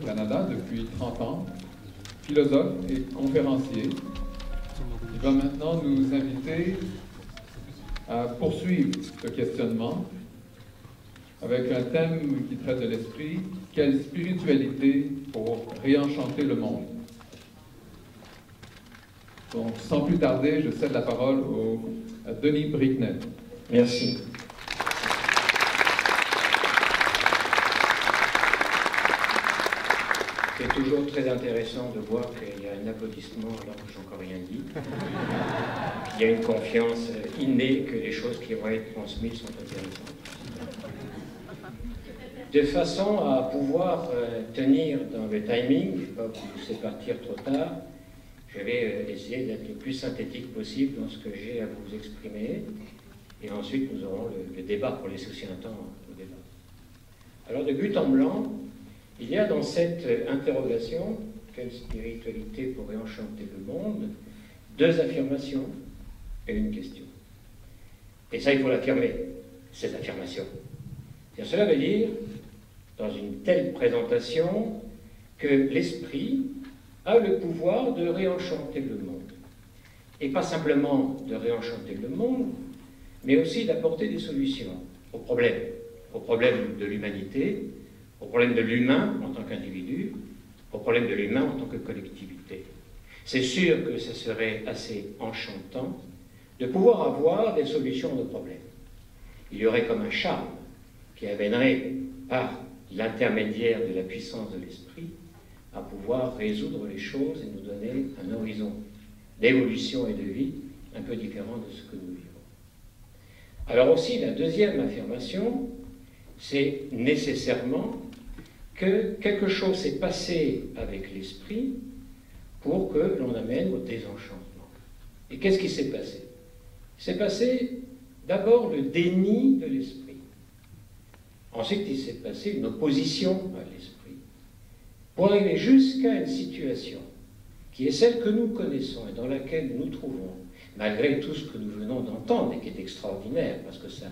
Canada depuis 30 ans, philosophe et conférencier. Il va maintenant nous inviter à poursuivre ce questionnement avec un thème qui traite de l'esprit, quelle spiritualité pour réenchanter le monde. Donc, sans plus tarder, je cède la parole à Denis Bricknell. Merci. C'est toujours très intéressant de voir qu'il y a un applaudissement alors que je n'ai encore rien dit. Il y a une confiance innée que les choses qui vont être transmises sont intéressantes. De façon à pouvoir tenir dans le timing, je ne vais pas vous laisser partir trop tard, je vais essayer d'être le plus synthétique possible dans ce que j'ai à vous exprimer. Et ensuite, nous aurons le débat pour laisser aussi un temps au débat. Alors, de but en blanc, il y a dans cette interrogation, quelle spiritualité pour réenchanter le monde, deux affirmations et une question. Et ça, il faut l'affirmer, cette affirmation. Et cela veut dire, dans une telle présentation, que l'esprit a le pouvoir de réenchanter le monde. Et pas simplement de réenchanter le monde, mais aussi d'apporter des solutions aux problèmes de l'humanité, au problème de l'humain en tant qu'individu, au problème de l'humain en tant que collectivité. C'est sûr que ce serait assez enchantant de pouvoir avoir des solutions à nos problèmes. Il y aurait comme un charme qui amènerait par l'intermédiaire de la puissance de l'esprit à pouvoir résoudre les choses et nous donner un horizon d'évolution et de vie un peu différent de ce que nous vivons. Alors aussi, la deuxième affirmation, c'est nécessairement que quelque chose s'est passé avec l'esprit pour que l'on amène au désenchantement. Et qu'est-ce qui s'est passé? Il s'est passé d'abord le déni de l'esprit. Ensuite, il s'est passé une opposition à l'esprit pour arriver jusqu'à une situation qui est celle que nous connaissons et dans laquelle nous nous trouvons, malgré tout ce que nous venons d'entendre et qui est extraordinaire, parce que ça,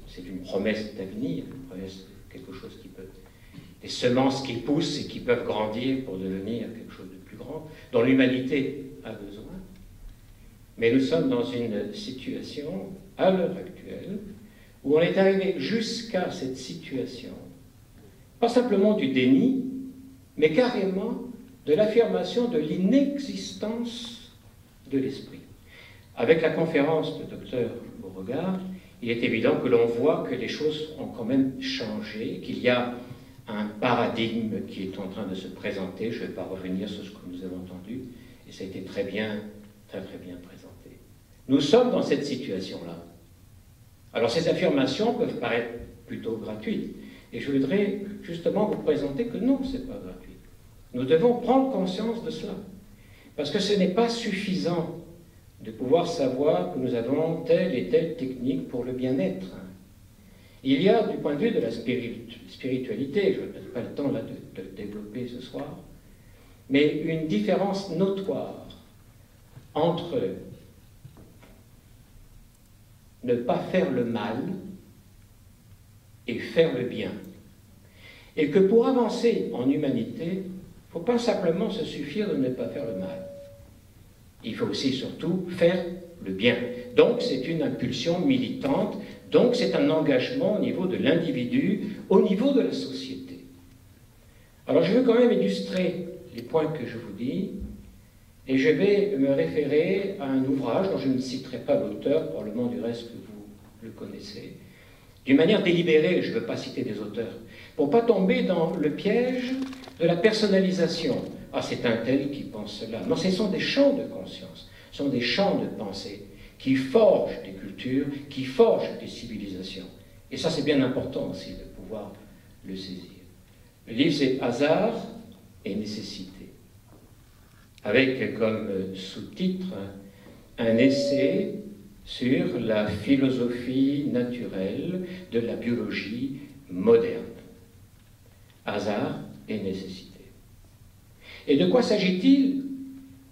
c'est une promesse d'avenir, une promesse de quelque chose qui peut... des semences qui poussent et qui peuvent grandir pour devenir quelque chose de plus grand, dont l'humanité a besoin. Mais nous sommes dans une situation, à l'heure actuelle, où on est arrivé jusqu'à cette situation, pas simplement du déni, mais carrément de l'affirmation de l'inexistence de l'esprit. Avec la conférence de Dr Beauregard, il est évident que l'on voit que les choses ont quand même changé, qu'il y a un paradigme qui est en train de se présenter. Je ne vais pas revenir sur ce que nous avons entendu, et ça a été très bien présenté. Nous sommes dans cette situation-là. Alors ces affirmations peuvent paraître plutôt gratuites, et je voudrais justement vous présenter que non, ce n'est pas gratuit. Nous devons prendre conscience de cela, parce que ce n'est pas suffisant de pouvoir savoir que nous avons telle et telle technique pour le bien-être. Il y a, du point de vue de la spiritualité, je n'ai pas le temps là de le développer ce soir, mais une différence notoire entre ne pas faire le mal et faire le bien. Et que pour avancer en humanité, il ne faut pas simplement se suffire de ne pas faire le mal. Il faut aussi surtout faire le bien. Donc c'est une impulsion militante, donc c'est un engagement au niveau de l'individu, au niveau de la société. Alors je veux quand même illustrer les points que je vous dis, et je vais me référer à un ouvrage dont je ne citerai pas l'auteur, probablement du reste que vous le connaissez, d'une manière délibérée, je ne veux pas citer des auteurs, pour ne pas tomber dans le piège de la personnalisation. Ah, c'est un tel qui pense cela. Non, ce sont des champs de conscience, ce sont des champs de pensée qui forgent des cultures, qui forgent des civilisations. Et ça, c'est bien important aussi de pouvoir le saisir. Le livre, c'est Hasard et nécessité, avec comme sous-titre un essai sur la philosophie naturelle de la biologie moderne. Hasard et nécessité. Et de quoi s'agit-il?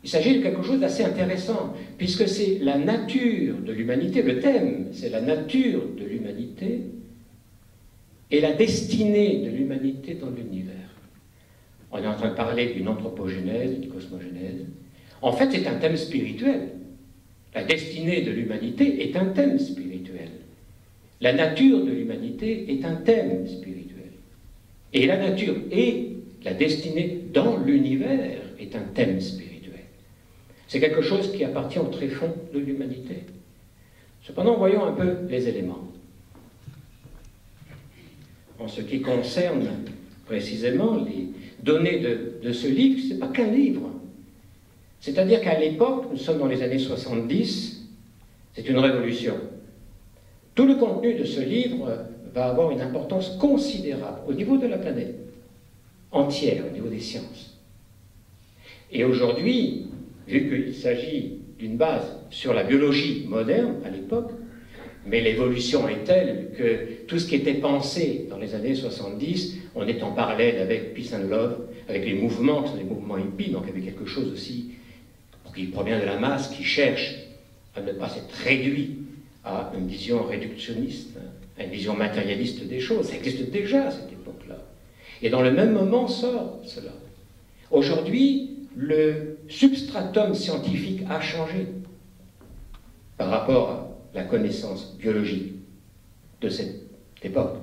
Il s'agit de quelque chose d'assez intéressant, puisque c'est la nature de l'humanité, le thème, c'est la nature de l'humanité et la destinée de l'humanité dans l'univers. On est en train de parler d'une anthropogénèse, d'une cosmogénèse. En fait, c'est un thème spirituel. La destinée de l'humanité est un thème spirituel. La nature de l'humanité est un thème spirituel. Et la nature et la destinée dans l'univers est un thème spirituel. C'est quelque chose qui appartient au tréfonds de l'humanité. Cependant, voyons un peu les éléments. En ce qui concerne précisément les données de ce livre, ce n'est pas qu'un livre. C'est-à-dire qu'à l'époque, nous sommes dans les années 70, c'est une révolution. Tout le contenu de ce livre va avoir une importance considérable au niveau de la planète entière, au niveau des sciences. Et aujourd'hui, vu qu'il s'agit d'une base sur la biologie moderne à l'époque, mais l'évolution est telle que tout ce qui était pensé dans les années 70, on est en parallèle avec Peace and Love, avec les mouvements, qui sont des mouvements hippies, donc avec quelque chose aussi qui provient de la masse, qui cherche à ne pas s'être réduit à une vision réductionniste, à une vision matérialiste des choses. Ça existe déjà à cette époque-là. Et dans le même moment sort cela. Aujourd'hui, le substratum scientifique a changé par rapport à la connaissance biologique de cette époque,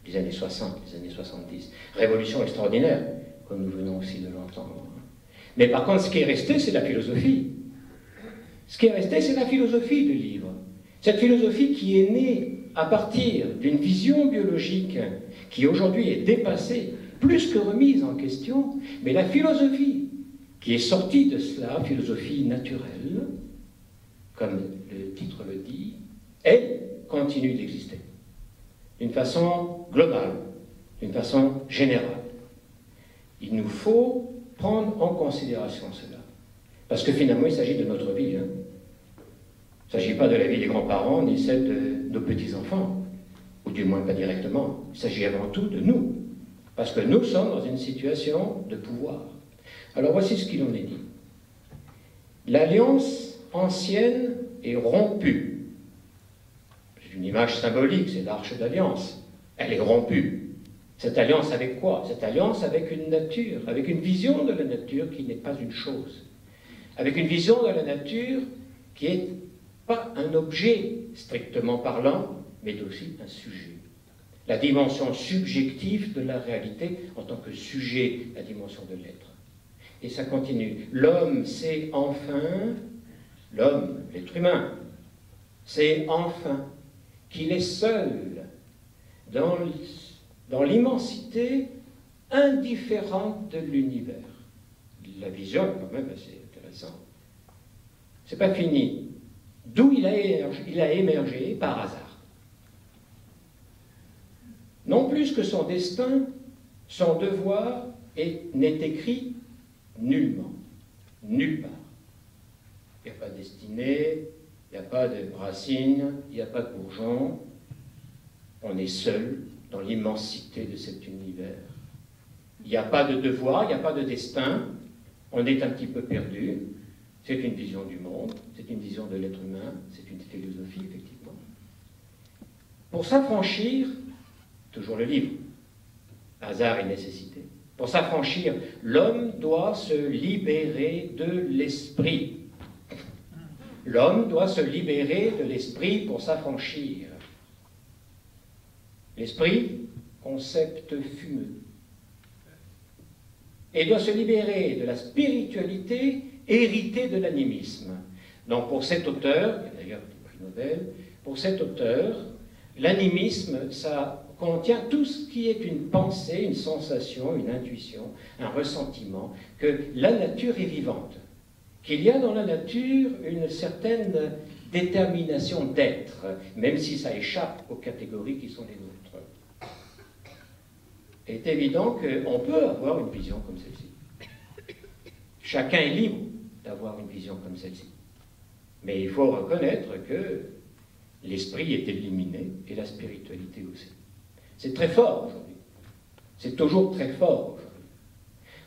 des années 60, des années 70. Révolution extraordinaire, comme nous venons aussi de l'entendre. Mais par contre, ce qui est resté, c'est la philosophie. Ce qui est resté, c'est la philosophie du livre. Cette philosophie qui est née à partir d'une vision biologique qui aujourd'hui est dépassée, plus que remise en question, mais la philosophie qui est sortie de cela, philosophie naturelle, comme le titre le dit, elle continue d'exister d'une façon globale, d'une façon générale. Il nous faut prendre en considération cela. Parce que finalement, il s'agit de notre vie. Il ne s'agit pas de la vie des grands-parents, ni celle de nos petits-enfants, ou du moins pas directement. Il s'agit avant tout de nous. Parce que nous sommes dans une situation de pouvoir. Alors voici ce qu'il en est dit. L'alliance ancienne est rompue. C'est une image symbolique, c'est l'arche d'alliance. Elle est rompue. Cette alliance avec quoi? Cette alliance avec une nature, avec une vision de la nature qui n'est pas une chose. Avec une vision de la nature qui n'est pas un objet strictement parlant, mais aussi un sujet. La dimension subjective de la réalité en tant que sujet, la dimension de l'être. Et ça continue. L'homme, c'est enfin, l'homme, l'être humain, c'est enfin qu'il est seul dans l'immensité indifférente de l'univers. La vision est quand même assez intéressante. C'est pas fini. D'où il a émergé par hasard. Non plus que son destin, son devoir n'est écrit nullement, nulle part. Il n'y a pas de destinée, il n'y a pas de Racine, il n'y a pas de Bourgeon. On est seul dans l'immensité de cet univers. Il n'y a pas de devoir, il n'y a pas de destin. On est un petit peu perdu. C'est une vision du monde, c'est une vision de l'être humain, c'est une philosophie, effectivement. Pour s'affranchir, toujours le livre, hasard et nécessité. Pour s'affranchir, l'homme doit se libérer de l'esprit. L'homme doit se libérer de l'esprit pour s'affranchir. L'esprit, concept fumeux. Et doit se libérer de la spiritualité héritée de l'animisme. Donc pour cet auteur, il y a d'ailleurs le prix Nobel, pour cet auteur, l'animisme, ça contient tout ce qui est une pensée, une sensation, une intuition, un ressentiment, que la nature est vivante, qu'il y a dans la nature une certaine détermination d'être, même si ça échappe aux catégories qui sont les nôtres. Il est évident qu'on peut avoir une vision comme celle-ci. Chacun est libre d'avoir une vision comme celle-ci. Mais il faut reconnaître que l'esprit est éliminé et la spiritualité aussi. C'est très fort aujourd'hui. C'est toujours très fort aujourd'hui.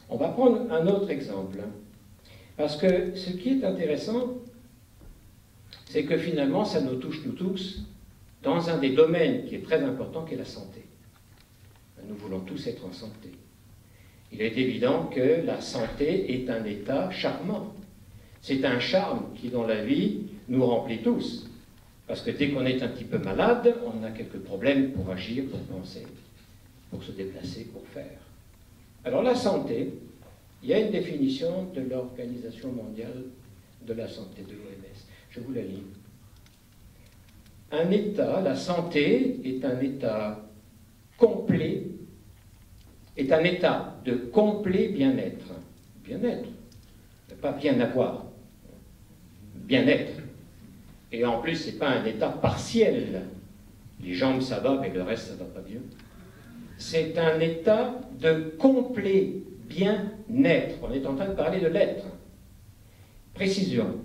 On va prendre un autre exemple. Parce que ce qui est intéressant, c'est que finalement, ça nous touche nous tous dans un des domaines qui est très important, qui est la santé. Nous voulons tous être en santé. il est évident que la santé est un état charmant. C'est un charme qui, dans la vie, nous remplit tous. Parce que dès qu'on est un petit peu malade, on a quelques problèmes pour agir, pour penser, pour se déplacer, pour faire. Alors la santé, il y a une définition de l'Organisation mondiale de la santé, de l'OMS. Je vous la lis. Un état, la santé est un état complet, est un état de complet bien-être. Bien-être, pas bien avoir. Bien-être. Et en plus, ce n'est pas un état partiel. Les jambes, ça va, mais le reste, ça ne va pas bien. C'est un état de complet bien-être. On est en train de parler de l'être. Précision.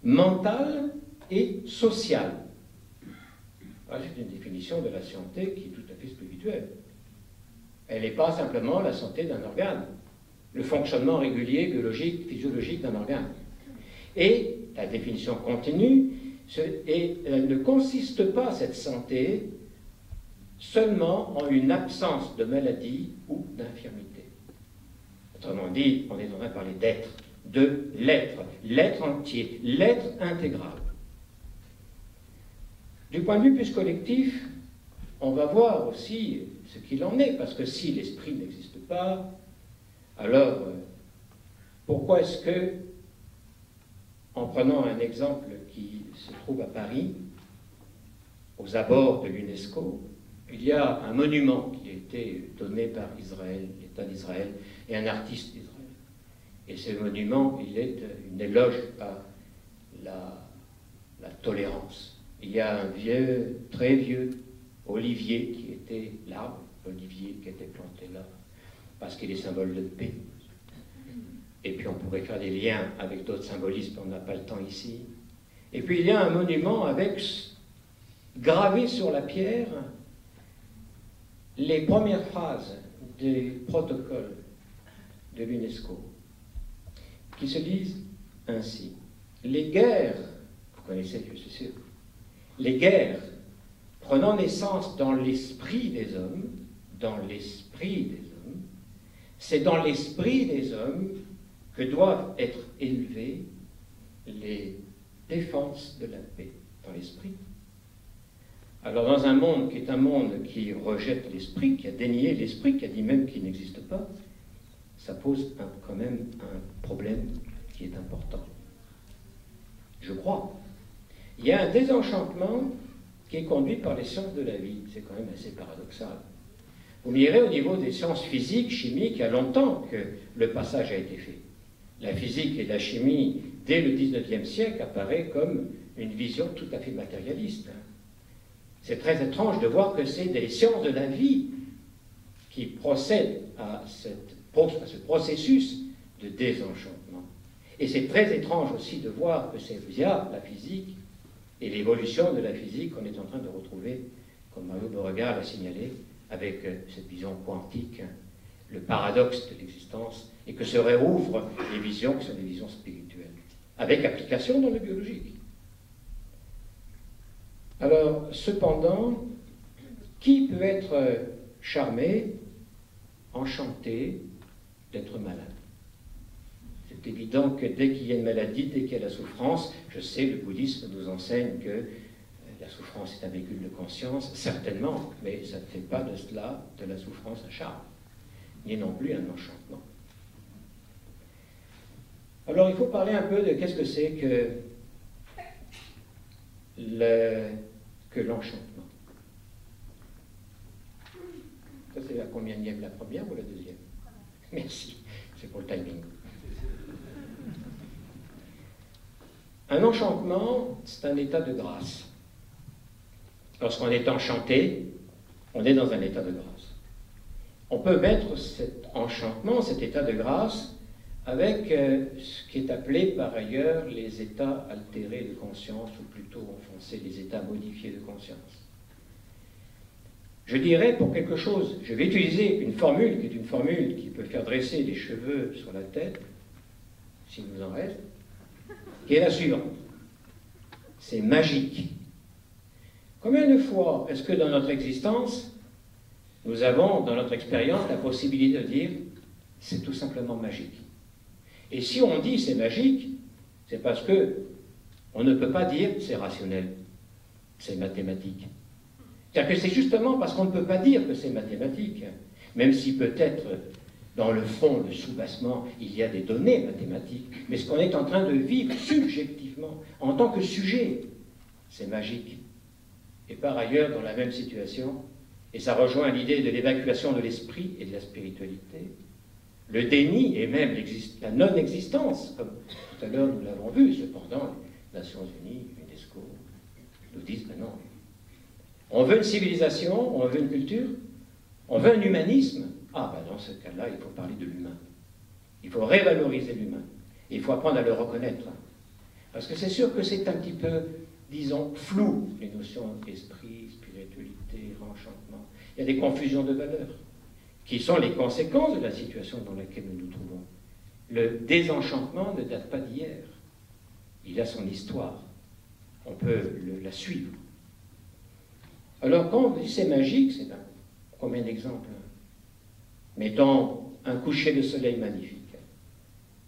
Mentale et sociale. C'est une définition de la santé qui est tout à fait spirituelle. Elle n'est pas simplement la santé d'un organe, le fonctionnement régulier, biologique, physiologique d'un organe. Et la définition continue, et elle ne consiste pas, cette santé, seulement en une absence de maladie ou d'infirmité. Autrement dit, on est en train de parler d'être, de l'être, l'être entier, l'être intégral. Du point de vue plus collectif, on va voir aussi ce qu'il en est, parce que si l'esprit n'existe pas, alors pourquoi est-ce que, en prenant un exemple qui se trouve à Paris, aux abords de l'UNESCO, il y a un monument qui a été donné par Israël, l'État d'Israël, et un artiste d'Israël. Et ce monument, il est une éloge à la tolérance. Il y a un vieux, très vieux olivier qui était l'arbre, l'olivier qui était planté là, parce qu'il est symbole de paix. Et puis on pourrait faire des liens avec d'autres symbolismes, on n'a pas le temps ici. Et puis il y a un monument avec, gravé sur la pierre, les premières phrases des protocoles de l'UNESCO, qui se disent ainsi. Les guerres, vous connaissez, je suis sûr, les guerres prenant naissance dans l'esprit des hommes, c'est dans l'esprit des hommes que doivent être élevées les défenses de la paix, dans l'esprit. Alors dans un monde qui est un monde qui rejette l'esprit, qui a dénié l'esprit, qui a dit même qu'il n'existe pas, ça pose quand même un problème qui est important. Je crois. Il y a un désenchantement qui est conduit par les sciences de la vie. C'est quand même assez paradoxal. Vous me direz, au niveau des sciences physiques, chimiques, il y a longtemps que le passage a été fait. La physique et la chimie, dès le XIXe siècle, apparaît comme une vision tout à fait matérialiste. C'est très étrange de voir que c'est des sciences de la vie qui procèdent à ce processus de désenchantement. Et c'est très étrange aussi de voir que c'est via la physique et l'évolution de la physique qu'on est en train de retrouver, comme Mario Beauregard l'a signalé, avec cette vision quantique, le paradoxe de l'existence, et que se réouvrent les visions qui sont des visions spirituelles, avec application dans le biologique. Alors, cependant, qui peut être charmé, enchanté d'être malade? C'est évident que dès qu'il y a une maladie, dès qu'il y a la souffrance, je sais, le bouddhisme nous enseigne que la souffrance est un véhicule de conscience, certainement, mais ça ne fait pas de cela, de la souffrance, un charme, ni non plus un enchantement. Alors il faut parler un peu de qu'est-ce que c'est que l'enchantement. Ça c'est la combienième, la première ou la deuxième? Merci, c'est pour le timing. Un enchantement, c'est un état de grâce. Lorsqu'on est enchanté, on est dans un état de grâce. On peut mettre cet enchantement, cet état de grâce, avec ce qui est appelé par ailleurs les états altérés de conscience, ou plutôt en français les états modifiés de conscience. Je dirais pour quelque chose, je vais utiliser une formule qui est une formule qui peut faire dresser les cheveux sur la tête, s'il vous en reste, qui est la suivante. C'est magique. Combien de fois est-ce que dans notre existence, nous avons, dans notre expérience, la possibilité de dire c'est tout simplement magique. Et si on dit c'est magique, c'est parce que on ne peut pas dire c'est rationnel, c'est mathématique. C'est-à-dire que c'est justement parce qu'on ne peut pas dire que c'est mathématique, même si peut-être dans le fond, le soubassement, il y a des données mathématiques, mais ce qu'on est en train de vivre subjectivement, en tant que sujet, c'est magique. Et par ailleurs, dans la même situation, et ça rejoint l'idée de l'évacuation de l'esprit et de la spiritualité, le déni et même la non-existence, comme tout à l'heure nous l'avons vu, cependant, les Nations Unies, l'UNESCO, nous disent ben non. On veut une civilisation, on veut une culture, on veut un humanisme. Ah ben dans ce cas-là, il faut parler de l'humain. Il faut révaloriser l'humain. Et il faut apprendre à le reconnaître. Parce que c'est sûr que c'est un petit peu, disons, flou, les notions d'esprit, spiritualité, enchantement. Il y a des confusions de valeurs, qui sont les conséquences de la situation dans laquelle nous nous trouvons. Le désenchantement ne date pas d'hier. Il a son histoire. On peut la suivre. Alors quand on dit c'est magique, c'est combien d'exemples? Mettons un coucher de soleil magnifique,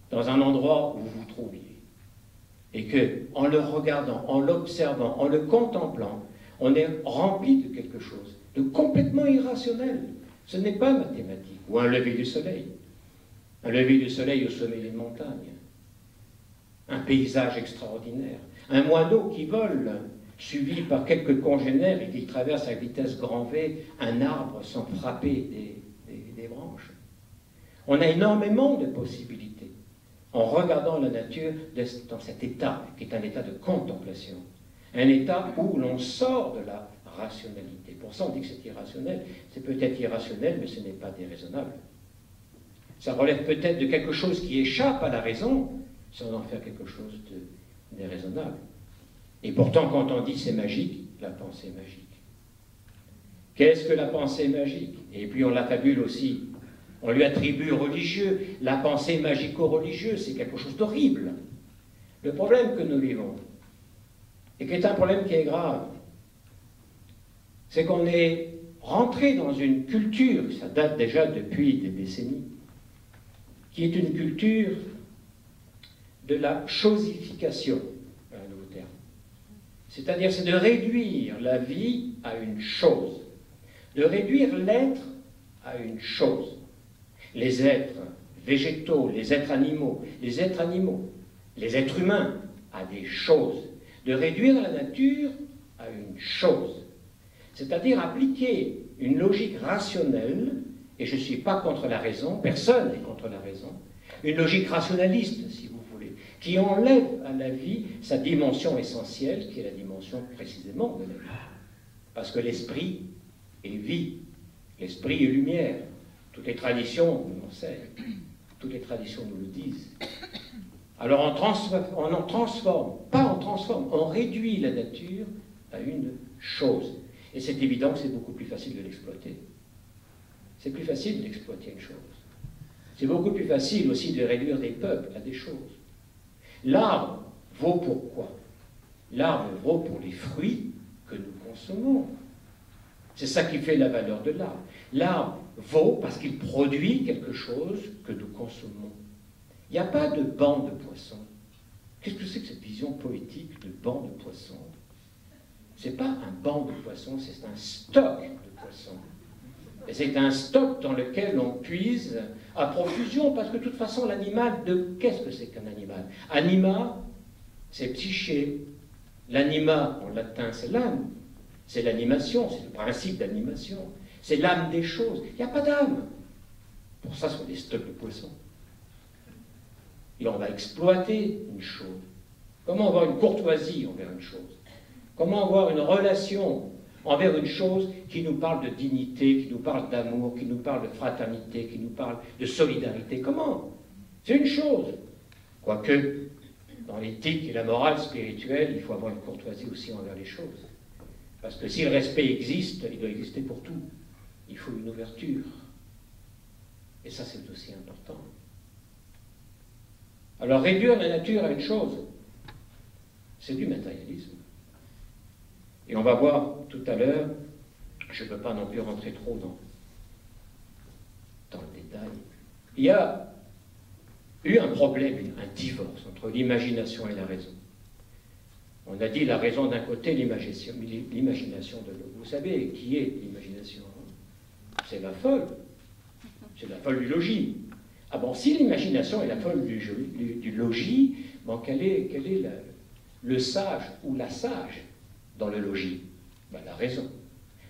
dans un endroit où vous vous trouviez, et que, en le regardant, en l'observant, en le contemplant, on est rempli de quelque chose de complètement irrationnel. Ce n'est pas mathématique. Ou un lever du soleil. Un lever du soleil au sommet d'une montagne. Un paysage extraordinaire. Un moineau qui vole, suivi par quelques congénères et qui traverse à vitesse grand V un arbre sans frapper des branches. On a énormément de possibilités en regardant la nature dans cet état, qui est un état de contemplation. Un état où l'on sort de la rationalité. Pour ça, on dit que c'est irrationnel. C'est peut-être irrationnel, mais ce n'est pas déraisonnable. Ça relève peut-être de quelque chose qui échappe à la raison, sans en faire quelque chose de déraisonnable. Et pourtant, quand on dit c'est magique, la pensée est magique. Qu'est-ce que la pensée magique? Et puis on l'affabule aussi. On lui attribue religieux. La pensée magico-religieuse, c'est quelque chose d'horrible. Le problème que nous vivons, et qui est un problème qui est grave, c'est qu'on est rentré dans une culture, ça date déjà depuis des décennies, qui est une culture de la chosification, un nouveau terme. C'est-à-dire, c'est de réduire la vie à une chose, de réduire l'être à une chose. Les êtres végétaux, les êtres animaux, les êtres humains à des choses, de réduire la nature à une chose. C'est-à-dire appliquer une logique rationnelle, et je ne suis pas contre la raison, personne n'est contre la raison, une logique rationaliste, si vous voulez, qui enlève à la vie sa dimension essentielle, qui est la dimension précisément de la vie. Parce que l'esprit est vie, l'esprit est lumière. Toutes les traditions nous l'enseignent, toutes les traditions nous le disent. Alors on en transforme, pas on transforme, on réduit la nature à une chose. Et c'est évident que c'est beaucoup plus facile de l'exploiter. C'est plus facile d'exploiter une chose. C'est beaucoup plus facile aussi de réduire des peuples à des choses. L'arbre vaut pour quoi? L'arbre vaut pour les fruits que nous consommons. C'est ça qui fait la valeur de l'arbre. L'arbre vaut parce qu'il produit quelque chose que nous consommons. Il n'y a pas de banc de poissons. Qu'est-ce que c'est que cette vision poétique de banc de poissons? Ce n'est pas un banc de poissons, c'est un stock de poissons. Et c'est un stock dans lequel on puise à profusion, parce que de toute façon, l'animal, qu'est-ce que c'est qu'un animal? Anima, c'est psyché. L'anima, en latin, c'est l'âme. C'est l'animation, c'est le principe d'animation. C'est l'âme des choses. Il n'y a pas d'âme. Pour ça, ce sont des stocks de poissons. Et on va exploiter une chose. Comment avoir une courtoisie envers une chose? Comment avoir une relation envers une chose qui nous parle de dignité, qui nous parle d'amour, qui nous parle de fraternité, qui nous parle de solidarité? Comment? C'est une chose. Quoique, dans l'éthique et la morale spirituelle, il faut avoir une courtoisie aussi envers les choses. Parce que si le respect existe, il doit exister pour tout. Il faut une ouverture. Et ça, c'est aussi important. Alors, réduire la nature à une chose, c'est du matérialisme. Et on va voir tout à l'heure, je ne peux pas non plus rentrer trop dans le détail, il y a eu un problème, un divorce entre l'imagination et la raison. On a dit la raison d'un côté, l'imagination de l'autre. Vous savez qui est l'imagination? C'est la folle. C'est la folle du logis. Ah bon, si l'imagination est la folle du logis, bon, quel est le sage ou la sage dans le logis? Ben, la raison.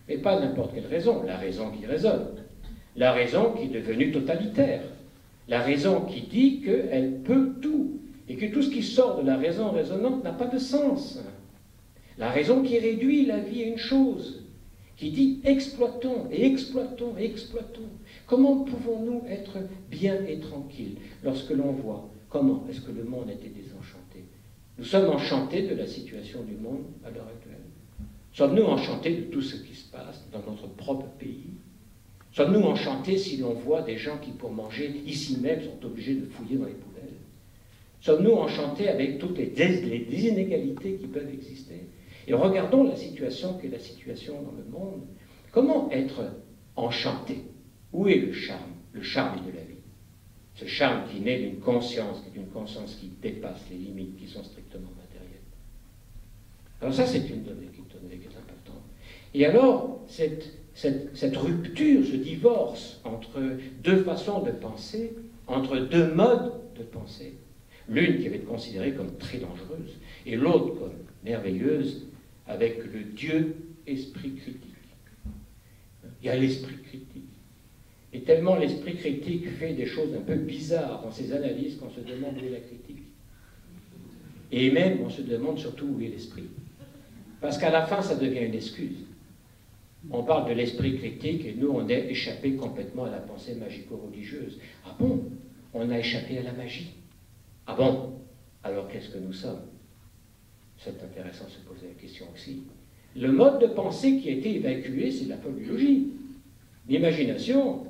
Mais pas n'importe quelle raison, la raison qui raisonne. La raison qui est devenue totalitaire. La raison qui dit qu'elle peut tout. Et que tout ce qui sort de la raison raisonnante n'a pas de sens. La raison qui réduit la vie à une chose, qui dit exploitons et exploitons et exploitons. Comment pouvons-nous être bien et tranquilles lorsque l'on voit comment est-ce que le monde a été désenchanté? Nous sommes enchantés de la situation du monde à l'heure actuelle. Sommes-nous enchantés de tout ce qui se passe dans notre propre pays? Sommes-nous enchantés si l'on voit des gens qui, pour manger ici même, sont obligés de fouiller dans les poubelles? Sommes-nous enchantés avec toutes les inégalités qui peuvent exister? Et regardons la situation qu'est la situation dans le monde. Comment être enchanté? Où est le charme de la vie? Ce charme qui naît d'une conscience qui dépasse les limites qui sont strictement matérielles. Alors ça, c'est une donnée qui est importante. Et alors, cette rupture, ce divorce entre deux façons de penser, entre deux modes de pensée, l'une qui va être considérée comme très dangereuse, et l'autre comme merveilleuse, avec le Dieu esprit critique. Il y a l'esprit critique. Et tellement l'esprit critique fait des choses un peu bizarres dans ses analyses qu'on se demande où est la critique. Et même, on se demande surtout où est l'esprit. Parce qu'à la fin, ça devient une excuse. On parle de l'esprit critique et nous, on est échappé complètement à la pensée magico-religieuse. Ah bon? On a échappé à la magie. Ah bon? Alors qu'est-ce que nous sommes? C'est intéressant de se poser la question aussi. Le mode de pensée qui a été évacué, c'est la folle du logis. L'imagination,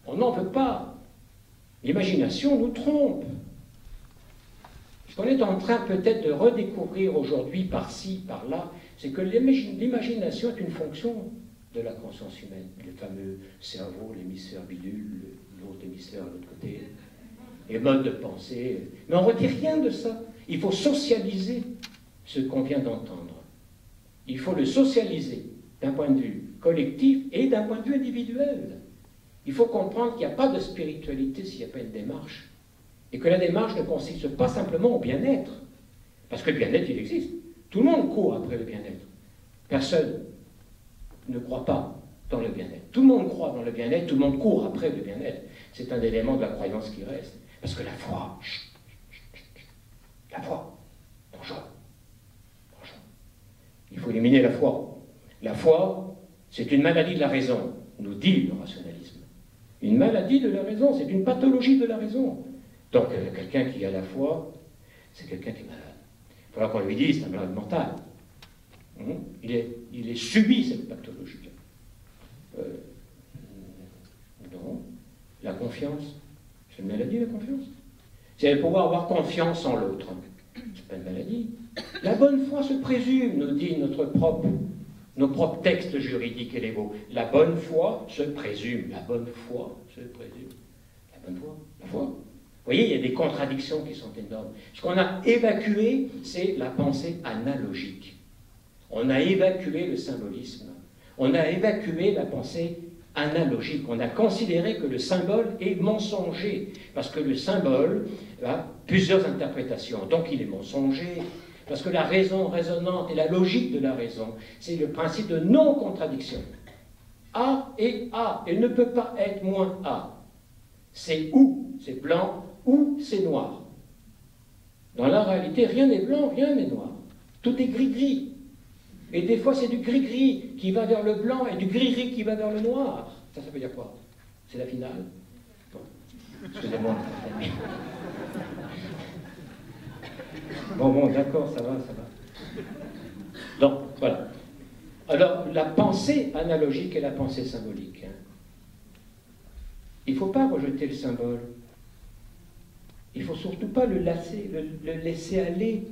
on n'en veut pas. L'imagination nous trompe. Ce qu'on est en train peut-être de redécouvrir aujourd'hui par-ci, par-là, c'est que l'imagination est une fonction de la conscience humaine. Le fameux cerveau, l'hémisphère bidule, l'autre hémisphère à l'autre côté, les modes de pensée. Mais on ne retire rien de ça. Il faut socialiser ce qu'on vient d'entendre. Il faut le socialiser d'un point de vue collectif et d'un point de vue individuel. Il faut comprendre qu'il n'y a pas de spiritualité s'il n'y a pas une démarche. Et que la démarche ne consiste pas simplement au bien-être. Parce que le bien-être, il existe. Tout le monde court après le bien-être. Personne ne croit pas dans le bien-être. Tout le monde croit dans le bien-être, tout le monde court après le bien-être. C'est un élément de la croyance qui reste. Parce que la foi, la foi, bonjour. Il faut éliminer la foi. La foi, c'est une maladie de la raison, nous dit le rationalisme. Une maladie de la raison, c'est une pathologie de la raison. Donc, quelqu'un qui a la foi, c'est quelqu'un qui est malade. Il faudra qu'on lui dise, c'est un malade mental. Il est subi cette pathologie. Non. La confiance, c'est une maladie, la confiance. C'est pouvoir avoir confiance en l'autre. C'est pas une maladie. La bonne foi se présume, nous dit nos propres textes juridiques et légaux. La bonne foi se présume. La bonne foi se présume. La bonne foi, la foi. Vous voyez, il y a des contradictions qui sont énormes. Ce qu'on a évacué, c'est la pensée analogique. On a évacué le symbolisme. On a évacué la pensée analogique. On a considéré que le symbole est mensonger, parce que le symbole a plusieurs interprétations. Donc il est mensonger, parce que la raison raisonnante et la logique de la raison, c'est le principe de non-contradiction. A et A, elle ne peut pas être moins A. C'est ou c'est blanc, ou c'est noir. Dans la réalité, rien n'est blanc, rien n'est noir. Tout est gris-gris. Et des fois, c'est du gris-gris qui va vers le blanc et du gris-gris qui va vers le noir. Ça veut dire quoi? C'est la finale? Bon. Excusez-moi. Bon, d'accord, ça va. Donc, voilà. Alors, la pensée analogique et la pensée symbolique. Il ne faut pas rejeter le symbole. Il ne faut surtout pas le laisser aller.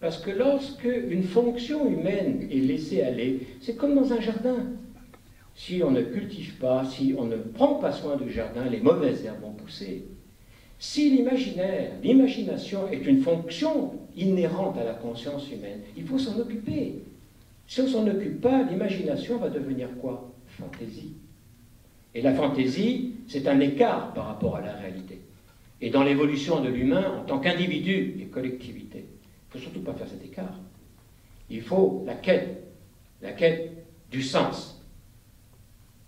Parce que lorsque une fonction humaine est laissée aller, c'est comme dans un jardin. si on ne cultive pas, si on ne prend pas soin du jardin, les mauvaises herbes vont pousser. Si l'imaginaire, l'imagination est une fonction inhérente à la conscience humaine, il faut s'en occuper. Si on ne s'en occupe pas, l'imagination va devenir quoi? Fantaisie. Et la fantaisie, c'est un écart par rapport à la réalité. Et dans l'évolution de l'humain, en tant qu'individu et collectivité, il ne faut surtout pas faire cet écart. Il faut la quête du sens.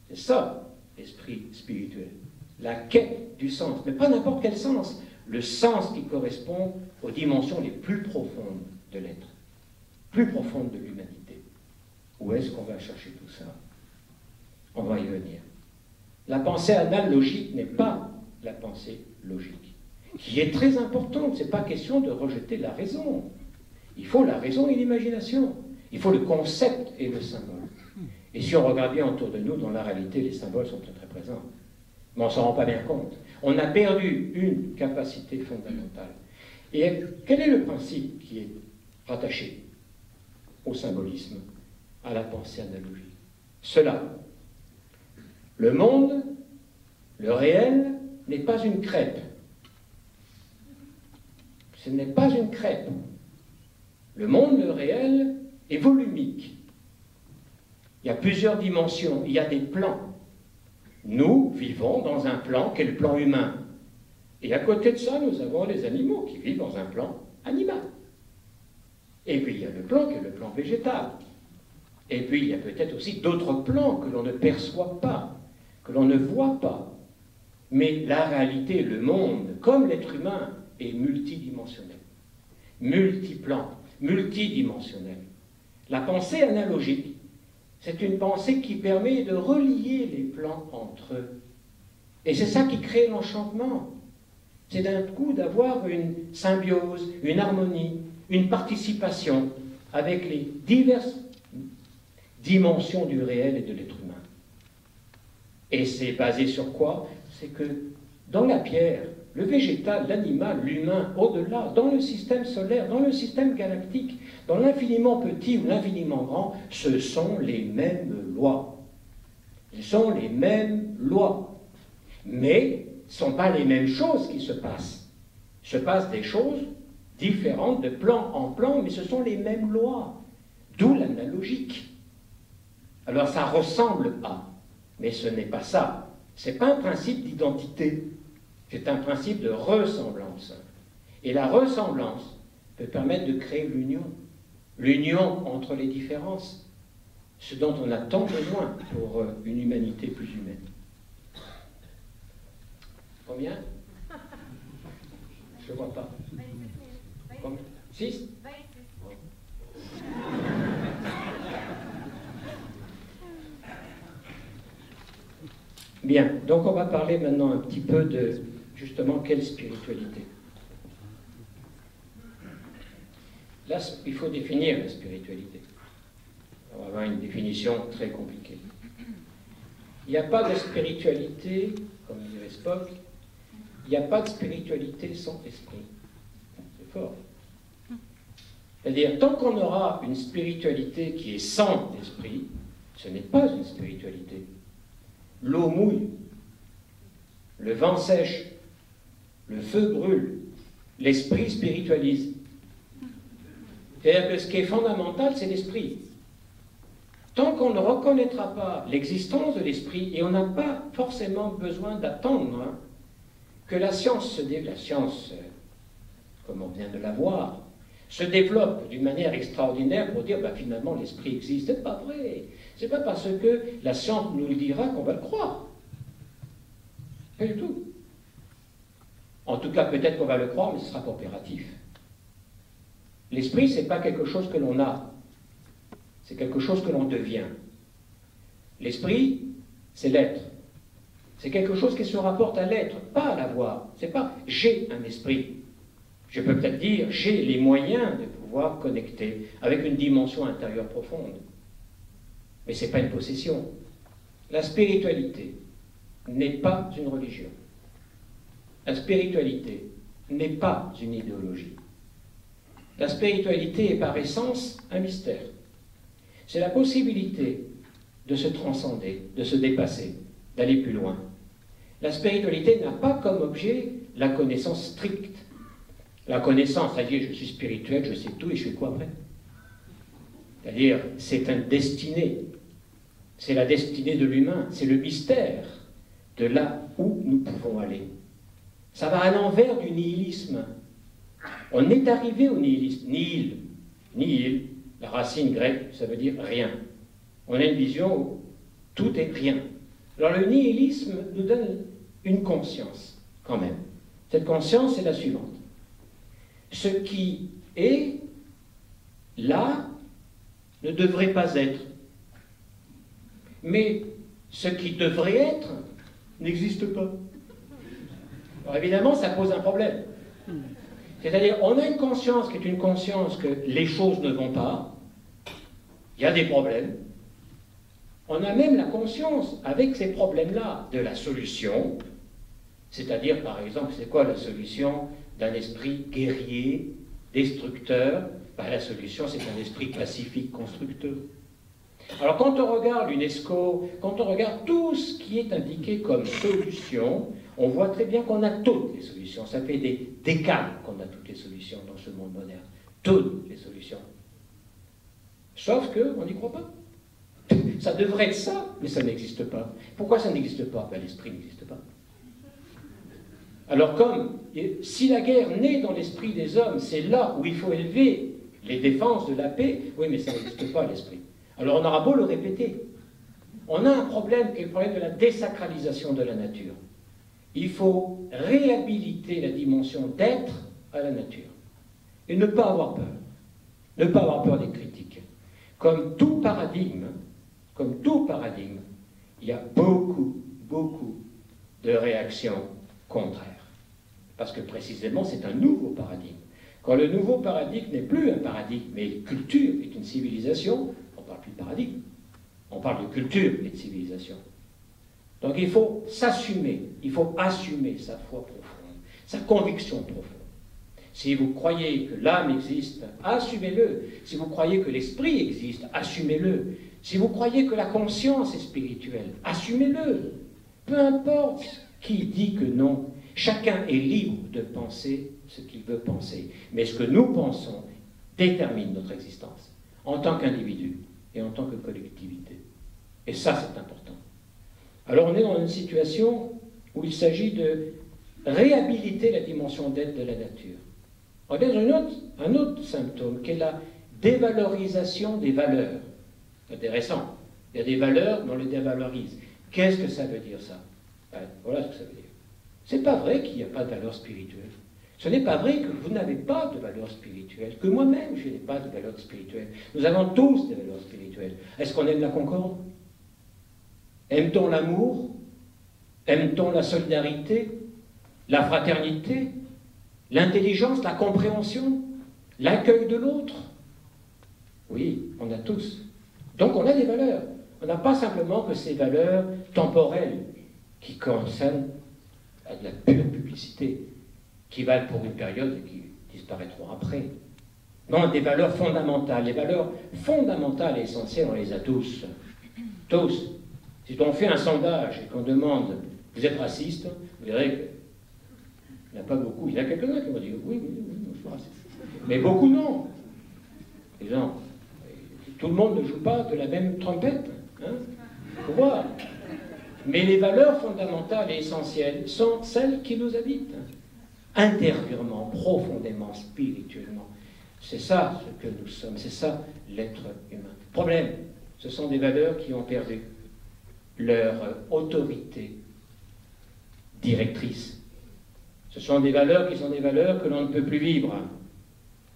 C'est ça, l'esprit spirituel. La quête du sens, mais pas n'importe quel sens. Le sens qui correspond aux dimensions les plus profondes de l'être, plus profondes de l'humanité. Où est-ce qu'on va chercher tout ça? On va y venir. La pensée analogique n'est pas la pensée logique, qui est très importante. Ce n'est pas question de rejeter la raison. Il faut la raison et l'imagination. Il faut le concept et le symbole. Et si on regarde bien autour de nous, dans la réalité, les symboles sont très, très présents. Mais on ne s'en rend pas bien compte. On a perdu une capacité fondamentale. Et quel est le principe qui est rattaché au symbolisme, à la pensée analogique? Cela. Le monde, le réel, n'est pas une crêpe. Ce n'est pas une crêpe. Le monde, le réel, est volumique. Il y a plusieurs dimensions, il y a des plans. Nous vivons dans un plan qui est le plan humain. Et à côté de ça, nous avons les animaux qui vivent dans un plan animal. Et puis il y a le plan qui est le plan végétal. Et puis il y a peut-être aussi d'autres plans que l'on ne perçoit pas, que l'on ne voit pas. Mais la réalité, le monde, comme l'être humain, est multidimensionnel, multiplan, multidimensionnel. La pensée analogique, c'est une pensée qui permet de relier les plans entre eux. Et c'est ça qui crée l'enchantement. C'est d'un coup d'avoir une symbiose, une harmonie, une participation avec les diverses dimensions du réel et de l'être humain. Et c'est basé sur quoi? C'est que dans la pierre, le végétal, l'animal, l'humain, au-delà, dans le système solaire, dans le système galactique, dans l'infiniment petit ou l'infiniment grand, ce sont les mêmes lois. Ce sont les mêmes lois. Mais ce ne sont pas les mêmes choses qui se passent. Il se passe des choses différentes de plan en plan, mais ce sont les mêmes lois. D'où l'analogique. Alors ça ressemble à, mais ce n'est pas ça. Ce n'est pas un principe d'identité. C'est un principe de ressemblance. Et la ressemblance peut permettre de créer l'union. L'union entre les différences. Ce dont on a tant besoin pour une humanité plus humaine. Combien? Je ne vois pas. Combien? 6? Bien, donc on va parler maintenant un petit peu de, justement, quelle spiritualité. Là, il faut définir la spiritualité. On va avoir une définition très compliquée. Il n'y a pas de spiritualité, comme dirait Spock, il n'y a pas de spiritualité sans esprit. C'est fort. C'est-à-dire, tant qu'on aura une spiritualité qui est sans esprit, ce n'est pas une spiritualité. L'eau mouille, le vent sèche, le feu brûle, l'esprit spiritualise. C'est-à-dire que ce qui est fondamental, c'est l'esprit. Tant qu'on ne reconnaîtra pas l'existence de l'esprit, et on n'a pas forcément besoin d'attendre que la science comme on vient de la voir, se développe d'une manière extraordinaire pour dire finalement l'esprit existe. C'est pas vrai. C'est pas parce que la science nous le dira qu'on va le croire. Pas du tout. En tout cas, peut-être qu'on va le croire, mais ce sera pas opératif. L'esprit, c'est pas quelque chose que l'on a. C'est quelque chose que l'on devient. L'esprit, c'est l'être. C'est quelque chose qui se rapporte à l'être, pas à l'avoir. C'est pas « j'ai un esprit ». Je peux peut-être dire « j'ai les moyens de pouvoir connecter avec une dimension intérieure profonde ». Mais ce n'est pas une possession. La spiritualité n'est pas une religion. La spiritualité n'est pas une idéologie. La spiritualité est par essence un mystère. C'est la possibilité de se transcender, de se dépasser, d'aller plus loin. La spiritualité n'a pas comme objet la connaissance stricte. La connaissance, c'est-à-dire je suis spirituel, je sais tout et je fais quoi après? C'est-à-dire c'est un destiné. C'est la destinée de l'humain, c'est le mystère de là où nous pouvons aller. Ça va à l'envers du nihilisme. On est arrivé au nihilisme. Nihil, nihil, la racine grecque, ça veut dire rien. On a une vision où tout est rien. Alors le nihilisme nous donne une conscience, quand même. Cette conscience est la suivante. Ce qui est là ne devrait pas être. Mais ce qui devrait être n'existe pas. Alors évidemment, ça pose un problème. C'est-à-dire, on a une conscience qui est une conscience que les choses ne vont pas, il y a des problèmes. On a même la conscience, avec ces problèmes-là, de la solution. C'est-à-dire, par exemple, c'est quoi la solution d'un esprit guerrier, destructeur? Ben, la solution, c'est un esprit pacifique, constructeur. Alors, quand on regarde l'UNESCO, quand on regarde tout ce qui est indiqué comme solution, on voit très bien qu'on a toutes les solutions. Ça fait des décades qu'on a toutes les solutions dans ce monde moderne. Toutes les solutions. Sauf qu'on n'y croit pas. Ça devrait être ça, mais ça n'existe pas. Pourquoi ça n'existe pas? Ben, l'esprit n'existe pas. Alors comme, si la guerre naît dans l'esprit des hommes, c'est là où il faut élever les défenses de la paix, oui, mais ça n'existe pas, l'esprit. Alors on aura beau le répéter. On a un problème qui est le problème de la désacralisation de la nature. Il faut réhabiliter la dimension d'être à la nature. Et ne pas avoir peur. Ne pas avoir peur des critiques. Comme tout paradigme, il y a beaucoup de réactions contraires. Parce que précisément, c'est un nouveau paradigme. Quand le nouveau paradigme n'est plus un paradigme, mais culture est une civilisation, on ne parle plus de paradigme, on parle de culture et de civilisation. Donc il faut s'assumer, il faut assumer sa foi profonde, sa conviction profonde. Si vous croyez que l'âme existe, assumez-le. Si vous croyez que l'esprit existe, assumez-le. Si vous croyez que la conscience est spirituelle, assumez-le. Peu importe qui dit que non, chacun est libre de penser ce qu'il veut penser. Mais ce que nous pensons détermine notre existence, en tant qu'individu et en tant que collectivité. Et ça, c'est important. Alors on est dans une situation où il s'agit de réhabiliter la dimension d'être de la nature. On est dans un autre symptôme, qui est la dévalorisation des valeurs. C'est intéressant. Il y a des valeurs, mais on les dévalorise. Qu'est-ce que ça veut dire, ça? Ben, voilà ce que ça veut dire. C'est pas vrai qu'il n'y a pas de valeur spirituelle. Ce n'est pas vrai que vous n'avez pas de valeur spirituelle, que moi-même je n'ai pas de valeur spirituelle. Nous avons tous des valeurs spirituelles. Est-ce qu'on aime la concorde? Aime-t-on l'amour? Aime-t-on la solidarité? La fraternité? L'intelligence, la compréhension? L'accueil de l'autre? Oui, on a tous. Donc on a des valeurs. On n'a pas simplement que ces valeurs temporelles qui concernent de la pure publicité, qui valent pour une période et qui disparaîtront après. Non, des valeurs fondamentales. Les valeurs fondamentales et essentielles, on les a tous. Tous. Si on fait un sondage et qu'on demande « Vous êtes raciste ?» vous verrez qu'il n'y en a pas beaucoup. Il y en a quelques-uns qui vont dire « Oui, je suis raciste. » Mais beaucoup non. Les gens, tout le monde ne joue pas de la même trompette. Hein, faut voir. Mais les valeurs fondamentales et essentielles sont celles qui nous habitent, intérieurement, profondément, spirituellement. C'est ça ce que nous sommes, c'est ça l'être humain. Problème, ce sont des valeurs qui ont perdu leur autorité directrice. Ce sont des valeurs qui sont des valeurs que l'on ne peut plus vivre,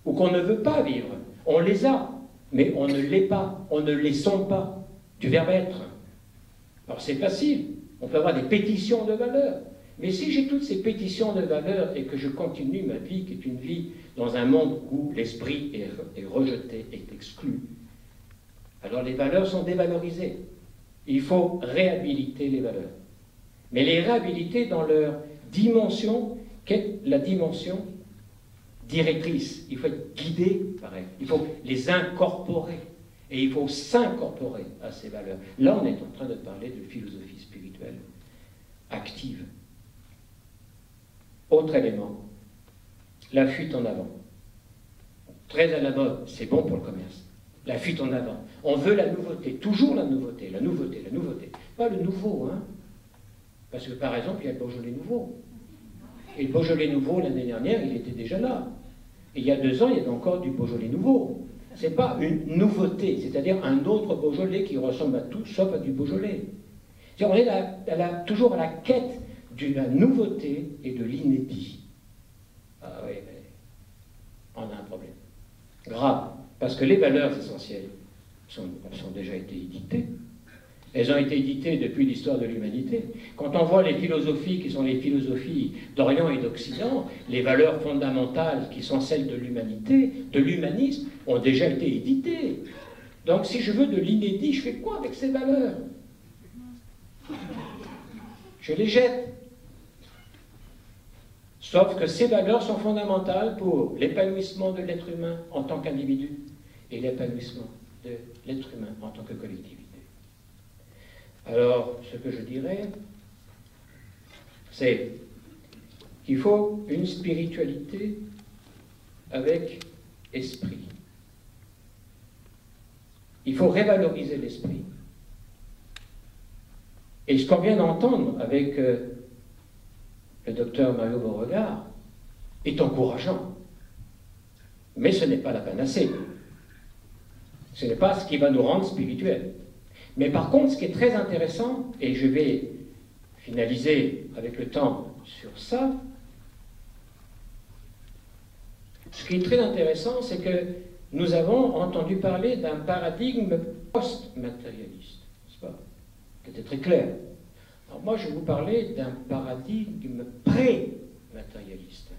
ou qu'on ne veut pas vivre. On les a, mais on ne l'est pas, on ne les sont pas, du verbe être. Alors c'est facile, on peut avoir des pétitions de valeurs, mais si j'ai toutes ces pétitions de valeurs et que je continue ma vie, qui est une vie dans un monde où l'esprit est rejeté, est exclu, alors les valeurs sont dévalorisées. Il faut réhabiliter les valeurs. Mais les réhabiliter dans leur dimension, qu'est la dimension directrice. Il faut être guidé par elles. Il faut les incorporer. Et il faut s'incorporer à ces valeurs. Là, on est en train de parler de philosophie spirituelle active. Autre élément, la fuite en avant. Très à la mode, c'est bon pour le commerce. La fuite en avant. On veut la nouveauté, toujours la nouveauté, la nouveauté, la nouveauté. Pas le nouveau, hein. Parce que par exemple, il y a le Beaujolais nouveau. Et le Beaujolais nouveau, l'année dernière, il était déjà là. Et il y a 2 ans, il y avait encore du Beaujolais nouveau. Ce n'est pas une nouveauté, c'est-à-dire un autre Beaujolais qui ressemble à tout sauf à du Beaujolais. On est toujours à la quête de la nouveauté et de l'inédit. Ah oui, mais on a un problème. Grave, parce que les valeurs essentielles ont déjà été éditées. Elles ont été éditées depuis l'histoire de l'humanité. Quand on voit les philosophies qui sont les philosophies d'Orient et d'Occident, les valeurs fondamentales qui sont celles de l'humanité, de l'humanisme, ont déjà été éditées. Donc si je veux de l'inédit, je fais quoi avec ces valeurs? Je les jette. Sauf que ces valeurs sont fondamentales pour l'épanouissement de l'être humain en tant qu'individu et l'épanouissement de l'être humain en tant que collectivité. Alors, ce que je dirais, c'est qu'il faut une spiritualité avec esprit. Il faut révaloriser l'esprit. Et ce qu'on vient d'entendre avec le docteur Mario Beauregard est encourageant. Mais ce n'est pas la panacée. Ce n'est pas ce qui va nous rendre spirituels. Mais par contre, ce qui est très intéressant, et je vais finaliser avec le temps sur ça, ce qui est très intéressant, c'est que nous avons entendu parler d'un paradigme post-matérialiste, n'est-ce pas? C'était très clair. Alors moi, je vais vous parler d'un paradigme pré-matérialiste.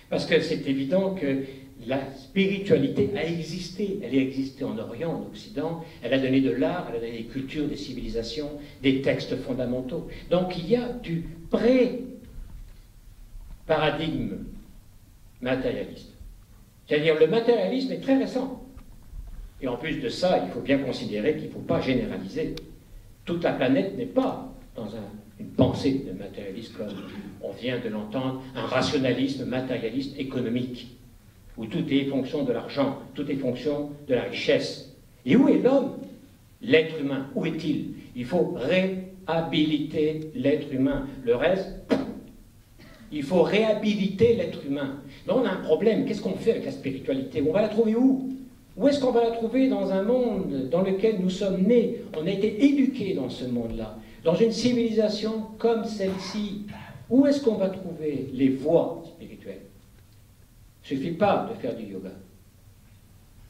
Parce que c'est évident que la spiritualité a existé. Elle a existé en Orient, en Occident. Elle a donné de l'art, elle a donné des cultures, des civilisations, des textes fondamentaux. Donc il y a du pré-paradigme matérialiste. C'est-à-dire le matérialisme est très récent. Et en plus de ça, il faut bien considérer qu'il ne faut pas généraliser. Toute la planète n'est pas dans une pensée de matérialiste comme on vient de l'entendre, un rationalisme matérialiste économique, où tout est fonction de l'argent, tout est fonction de la richesse. Et où est l'homme? L'être humain, où est-il? Il faut réhabiliter l'être humain. Le reste, il faut réhabiliter l'être humain. Donc on a un problème. Qu'est-ce qu'on fait avec la spiritualité? On va la trouver où? Où est-ce qu'on va la trouver dans un monde dans lequel nous sommes nés? On a été éduqués dans ce monde-là, dans une civilisation comme celle-ci. Où est-ce qu'on va trouver les voies spirituelles? Il ne suffit pas de faire du yoga.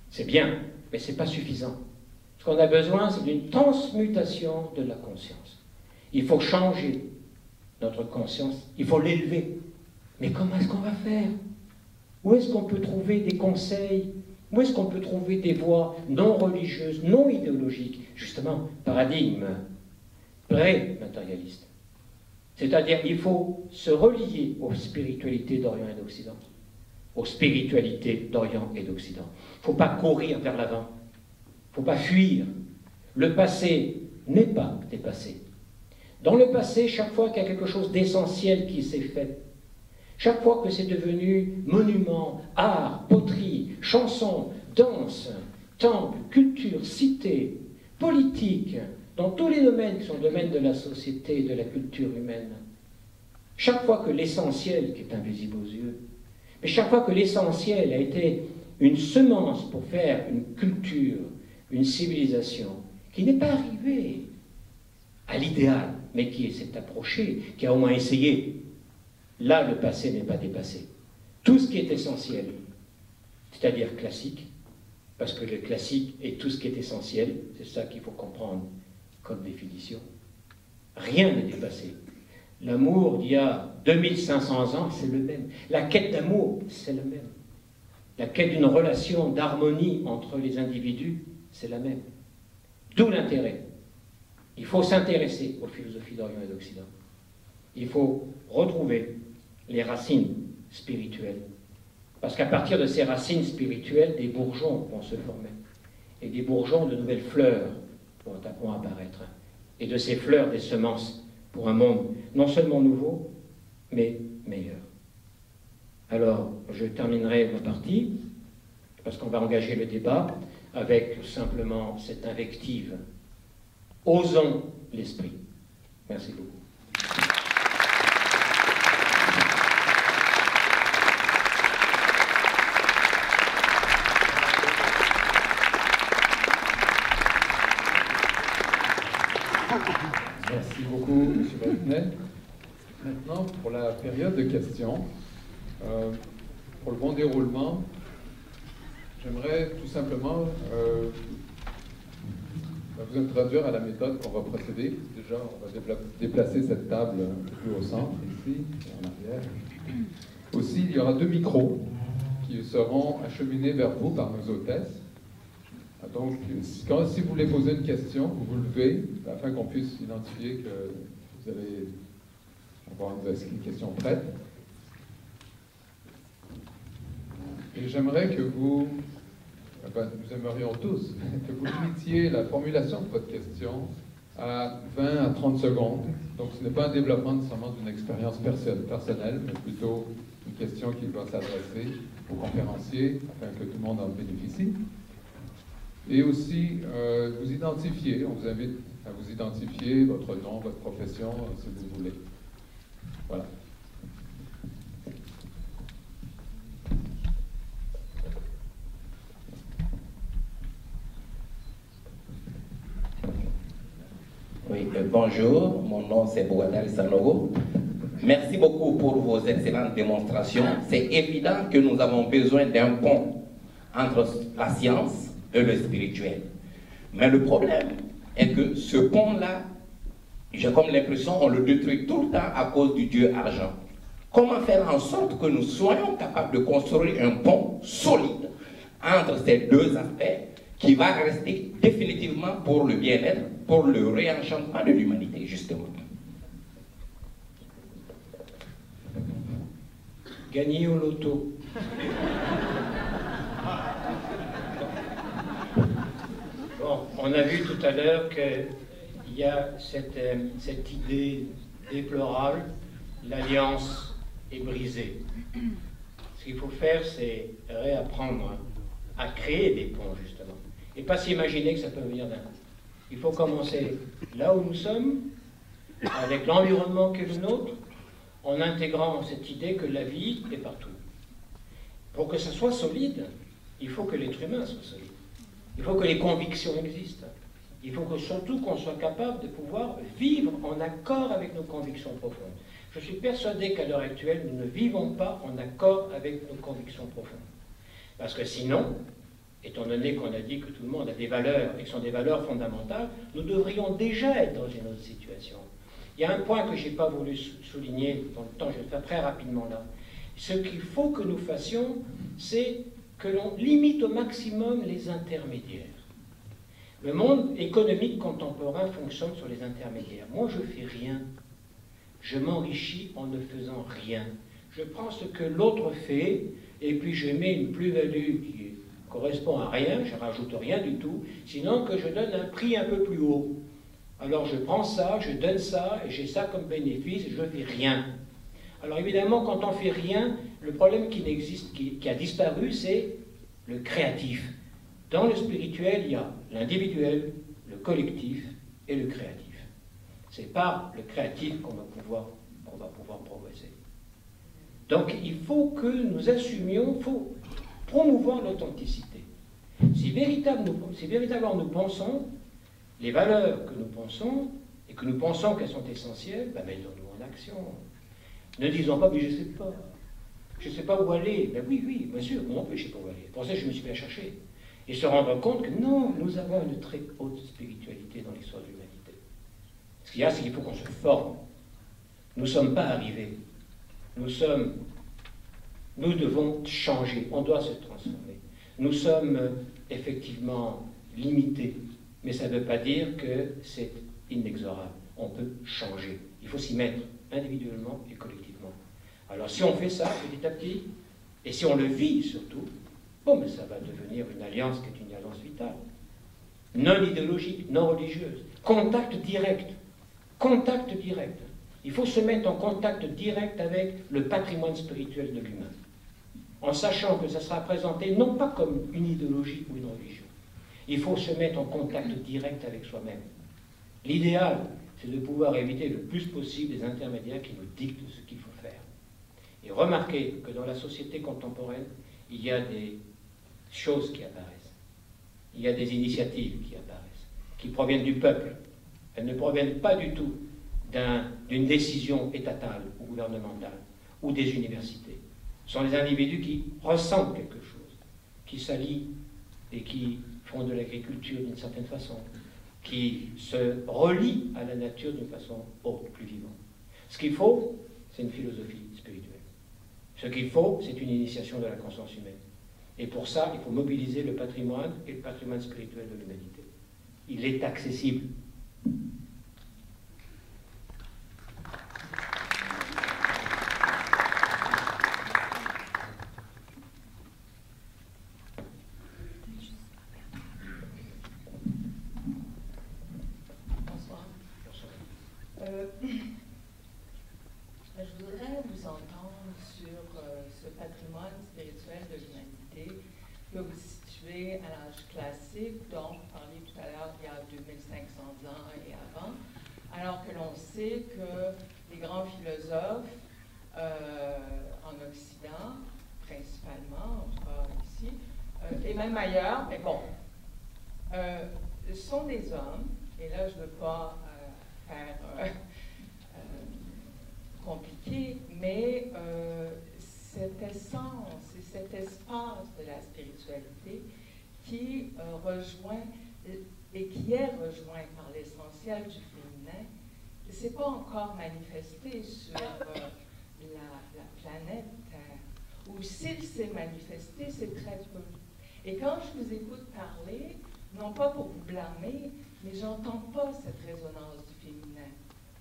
C'est bien, mais ce n'est pas suffisant. Ce qu'on a besoin, c'est d'une transmutation de la conscience. Il faut changer notre conscience, il faut l'élever. Mais comment est-ce qu'on va faire? Où est-ce qu'on peut trouver des conseils? Où est-ce qu'on peut trouver des voies non religieuses, non idéologiques? Justement, paradigme pré-matérialiste. C'est-à-dire, il faut se relier aux spiritualités d'Orient et d'Occident. Aux spiritualités d'Orient et d'Occident. Il ne faut pas courir vers l'avant. Il ne faut pas fuir. Le passé n'est pas dépassé. Dans le passé, chaque fois qu'il y a quelque chose d'essentiel qui s'est fait, chaque fois que c'est devenu monument, art, poterie, chanson, danse, temple, culture, cité, politique, dans tous les domaines qui sont le domaine de la société et de la culture humaine, chaque fois que l'essentiel, qui est invisible aux yeux, mais chaque fois que l'essentiel a été une semence pour faire une culture, une civilisation, qui n'est pas arrivée à l'idéal, mais qui s'est approchée, qui a au moins essayé, là le passé n'est pas dépassé. Tout ce qui est essentiel, c'est-à-dire classique, parce que le classique est tout ce qui est essentiel, c'est ça qu'il faut comprendre comme définition, rien n'est dépassé. L'amour d'il y a 2500 ans, c'est le même. La quête d'amour, c'est le même. La quête d'une relation d'harmonie entre les individus, c'est la même. D'où l'intérêt. Il faut s'intéresser aux philosophies d'Orient et d'Occident. Il faut retrouver les racines spirituelles. Parce qu'à partir de ces racines spirituelles, des bourgeons vont se former. et des bourgeons de nouvelles fleurs vont apparaître. Et de ces fleurs, des semences pour un monde non seulement nouveau, mais meilleur. Alors, je terminerai ma partie, parce qu'on va engager le débat, avec simplement cette invective. Osons l'esprit. Merci beaucoup. Merci beaucoup, M. Bretonnet. Maintenant, pour la période de questions, pour le bon déroulement, j'aimerais tout simplement vous introduire à la méthode qu'on va procéder. Déjà, on va déplacer cette table un peu plus au centre, ici, et en arrière. Aussi, il y aura 2 micros qui seront acheminés vers vous par nos hôtesses. Donc, si vous voulez poser une question, vous vous levez, afin qu'on puisse identifier que vous allez avoir une question prête. Et j'aimerais que nous aimerions tous, que vous limitiez la formulation de votre question à 20 à 30 secondes. Donc, ce n'est pas un développement nécessairement d'une expérience personnelle, mais plutôt une question qui va s'adresser aux conférenciers, afin que tout le monde en bénéficie. Et aussi, vous identifier, on vous invite à vous identifier votre nom, votre profession, si vous voulez. Voilà. Oui, bonjour, mon nom c'est Bouadal Sanogo. Merci beaucoup pour vos excellentes démonstrations. C'est évident que nous avons besoin d'un pont entre la science et le spirituel. Mais le problème est que ce pont-là, j'ai comme l'impression on le détruit tout le temps à cause du dieu argent. Comment faire en sorte que nous soyons capables de construire un pont solide entre ces deux aspects qui va rester définitivement pour le bien-être, pour le réenchantement de l'humanité, justement. Gagner au loto. Bon, on a vu tout à l'heure qu'il y a cette idée déplorable, l'alliance est brisée. Ce qu'il faut faire, c'est réapprendre à créer des ponts, justement, et pas s'imaginer que ça peut venir d'un coup. Il faut commencer là où nous sommes, avec l'environnement qui est le nôtre, en intégrant cette idée que la vie est partout. Pour que ça soit solide, il faut que l'être humain soit solide. Il faut que les convictions existent. Il faut que surtout qu'on soit capable de pouvoir vivre en accord avec nos convictions profondes. Je suis persuadé qu'à l'heure actuelle, nous ne vivons pas en accord avec nos convictions profondes. Parce que sinon, étant donné qu'on a dit que tout le monde a des valeurs et que ce sont des valeurs fondamentales, nous devrions déjà être dans une autre situation. Il y a un point que je n'ai pas voulu souligner dans le temps, je vais le faire très rapidement là. Ce qu'il faut que nous fassions, c'est que l'on limite au maximum les intermédiaires. Le monde économique contemporain fonctionne sur les intermédiaires. Moi, je ne fais rien. Je m'enrichis en ne faisant rien. Je prends ce que l'autre fait, et puis je mets une plus-value qui correspond à rien, je ne rajoute rien du tout, sinon que je donne un prix un peu plus haut. Alors je prends ça, je donne ça, et j'ai ça comme bénéfice, et je ne fais rien. Alors évidemment, quand on ne fait rien, le problème qui n'existe, qui a disparu, c'est le créatif. Dans le spirituel, il y a l'individuel, le collectif et le créatif. C'est par le créatif qu'on va pouvoir progresser. Donc il faut que nous assumions, il faut promouvoir l'authenticité. Si véritablement nous pensons les valeurs que nous pensons, et que nous pensons qu'elles sont essentielles, ben mettons-nous en action. Ne disons pas, mais je ne sais pas où aller. Ben oui, bien sûr, moi non plus je ne sais pas où aller. Pour ça, je me suis fait chercher. Et se rendre compte que non, nous avons une très haute spiritualité dans l'histoire de l'humanité. Ce qu'il y a, c'est qu'il faut qu'on se forme. Nous ne sommes pas arrivés. Nous devons changer, on doit se transformer. Nous sommes effectivement limités, mais ça ne veut pas dire que c'est inexorable. On peut changer. Il faut s'y mettre, individuellement et collectivement. Alors si on fait ça petit à petit, et si on le vit surtout, bon, mais ça va devenir une alliance qui est une alliance vitale. non idéologique, non religieuse. Contact direct. Contact direct. Il faut se mettre en contact direct avec le patrimoine spirituel de l'humain, en sachant que ça sera présenté non pas comme une idéologie ou une religion. Il faut se mettre en contact direct avec soi-même. L'idéal, c'est de pouvoir éviter le plus possible les intermédiaires qui nous dictent ce qu'il faut faire. Et remarquez que dans la société contemporaine, il y a des choses qui apparaissent. Il y a des initiatives qui apparaissent, qui proviennent du peuple. Elles ne proviennent pas du tout d'une décision étatale ou gouvernementale ou des universités. Ce sont des individus qui ressentent quelque chose, qui s'allient et qui font de l'agriculture d'une certaine façon, qui se relient à la nature d'une façon autre, plus vivante. Ce qu'il faut, c'est une philosophie spirituelle. Ce qu'il faut, c'est une initiation de la conscience humaine. Et pour ça, il faut mobiliser le patrimoine et le patrimoine spirituel de l'humanité. Il est accessible. Je voudrais vous entendre sur ce patrimoine spirituel de l'humanité que vous situez à l'âge classique, dont vous parliez tout à l'heure, il y a 2500 ans et avant, alors que l'on sait que les grands philosophes en Occident, principalement, en tout cas ici, et même ailleurs, mais bon, sont des hommes, et là je ne veux pas faire compliqué, mais cette essence et cet espace de la spiritualité qui rejoint et qui est rejoint par l'essentiel du féminin, ne s'est pas encore manifesté sur la planète Terre. Ou s'il s'est manifesté, c'est très peu. Et quand je vous écoute parler, non pas pour vous blâmer, mais j'entends pas cette résonance du féminin.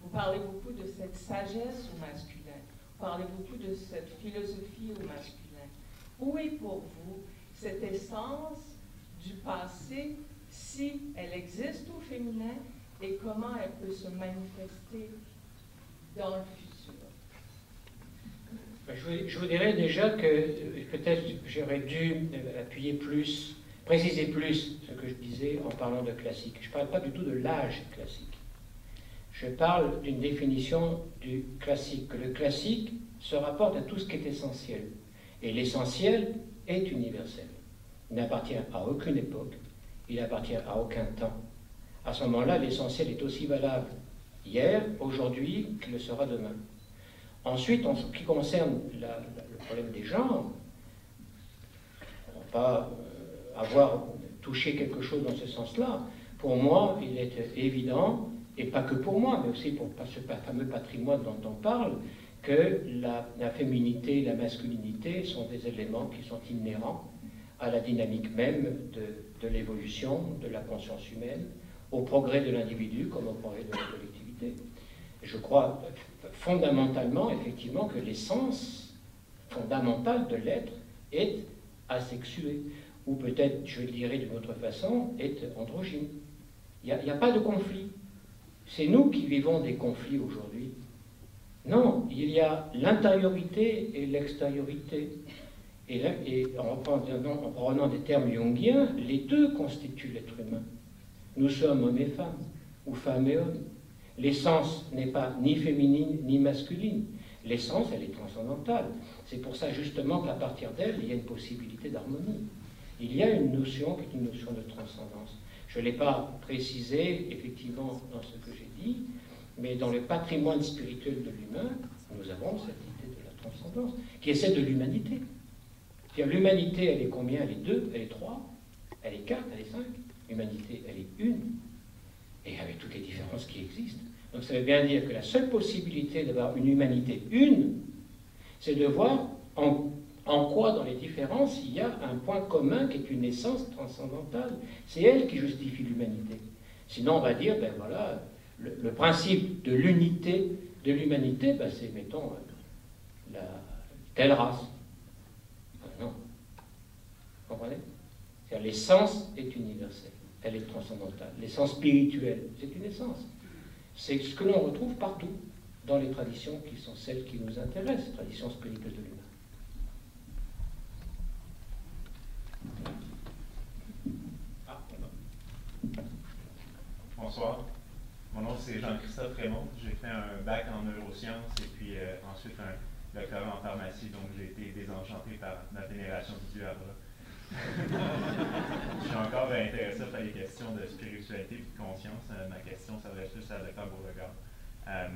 Vous parlez beaucoup de cette sagesse au masculin. Vous parlez beaucoup de cette philosophie au masculin. Où est pour vous cette essence du passé, si elle existe au féminin, et comment elle peut se manifester dans le futur? Je vous dirais déjà que peut-être j'aurais dû appuyer plus, préciser plus ce que je disais en parlant de classique. Je ne parle pas du tout de l'âge classique. Je parle d'une définition du classique, que le classique se rapporte à tout ce qui est essentiel. Et l'essentiel est universel. Il n'appartient à aucune époque, il n'appartient à aucun temps. À ce moment-là, l'essentiel est aussi valable hier, aujourd'hui, qu'il le sera demain. Ensuite, en ce qui concerne le problème des genres, on ne va pas avoir touché quelque chose dans ce sens-là. Pour moi, il est évident, et pas que pour moi, mais aussi pour ce fameux patrimoine dont on parle, que la féminité et la masculinité sont des éléments qui sont inhérents à la dynamique même de l'évolution de la conscience humaine, au progrès de l'individu comme au progrès de la collectivité. Je crois fondamentalement, effectivement, que l'essence fondamentale de l'être est asexuée, ou peut-être, je le dirais d'une autre façon, est androgyne. Il n'y a pas de conflit. C'est nous qui vivons des conflits aujourd'hui. Non, il y a l'intériorité et l'extériorité. Et en reprenant des termes jungiens, les deux constituent l'être humain. Nous sommes hommes et femmes, ou femmes et hommes. L'essence n'est pas ni féminine ni masculine. L'essence, elle est transcendantale. C'est pour ça justement qu'à partir d'elle, il y a une possibilité d'harmonie. Il y a une notion qui est une notion de transcendance. Je ne l'ai pas précisé, effectivement, dans ce que j'ai dit, mais dans le patrimoine spirituel de l'humain, nous avons cette idée de la transcendance, qui est celle de l'humanité. L'humanité, elle est combien? Elle est 2, elle est 3, elle est 4, elle est 5. L'humanité, elle est une, et avec toutes les différences qui existent. Donc ça veut bien dire que la seule possibilité d'avoir une humanité une, c'est de voir en quoi, dans les différences, il y a un point commun qui est une essence transcendantale. C'est elle qui justifie l'humanité. Sinon, on va dire, ben voilà, le principe de l'unité de l'humanité, ben c'est, mettons, telle race. Ben non. Vous comprenez? C'est-à-dire l'essence est universelle. elle est transcendantale. L'essence spirituelle, c'est une essence. C'est ce que l'on retrouve partout dans les traditions qui sont celles qui nous intéressent, les traditions spirituelles de l'humain. Bonsoir. Mon nom c'est Jean-Christophe Raymond. J'ai fait un bac en neurosciences et puis ensuite un doctorat en pharmacie, donc j'ai été désenchanté par ma vénération du dieu Abra. Je suis encore intéressé par les questions de spiritualité et de conscience. Ma question s'adresse plus à Dr. Beauregard. À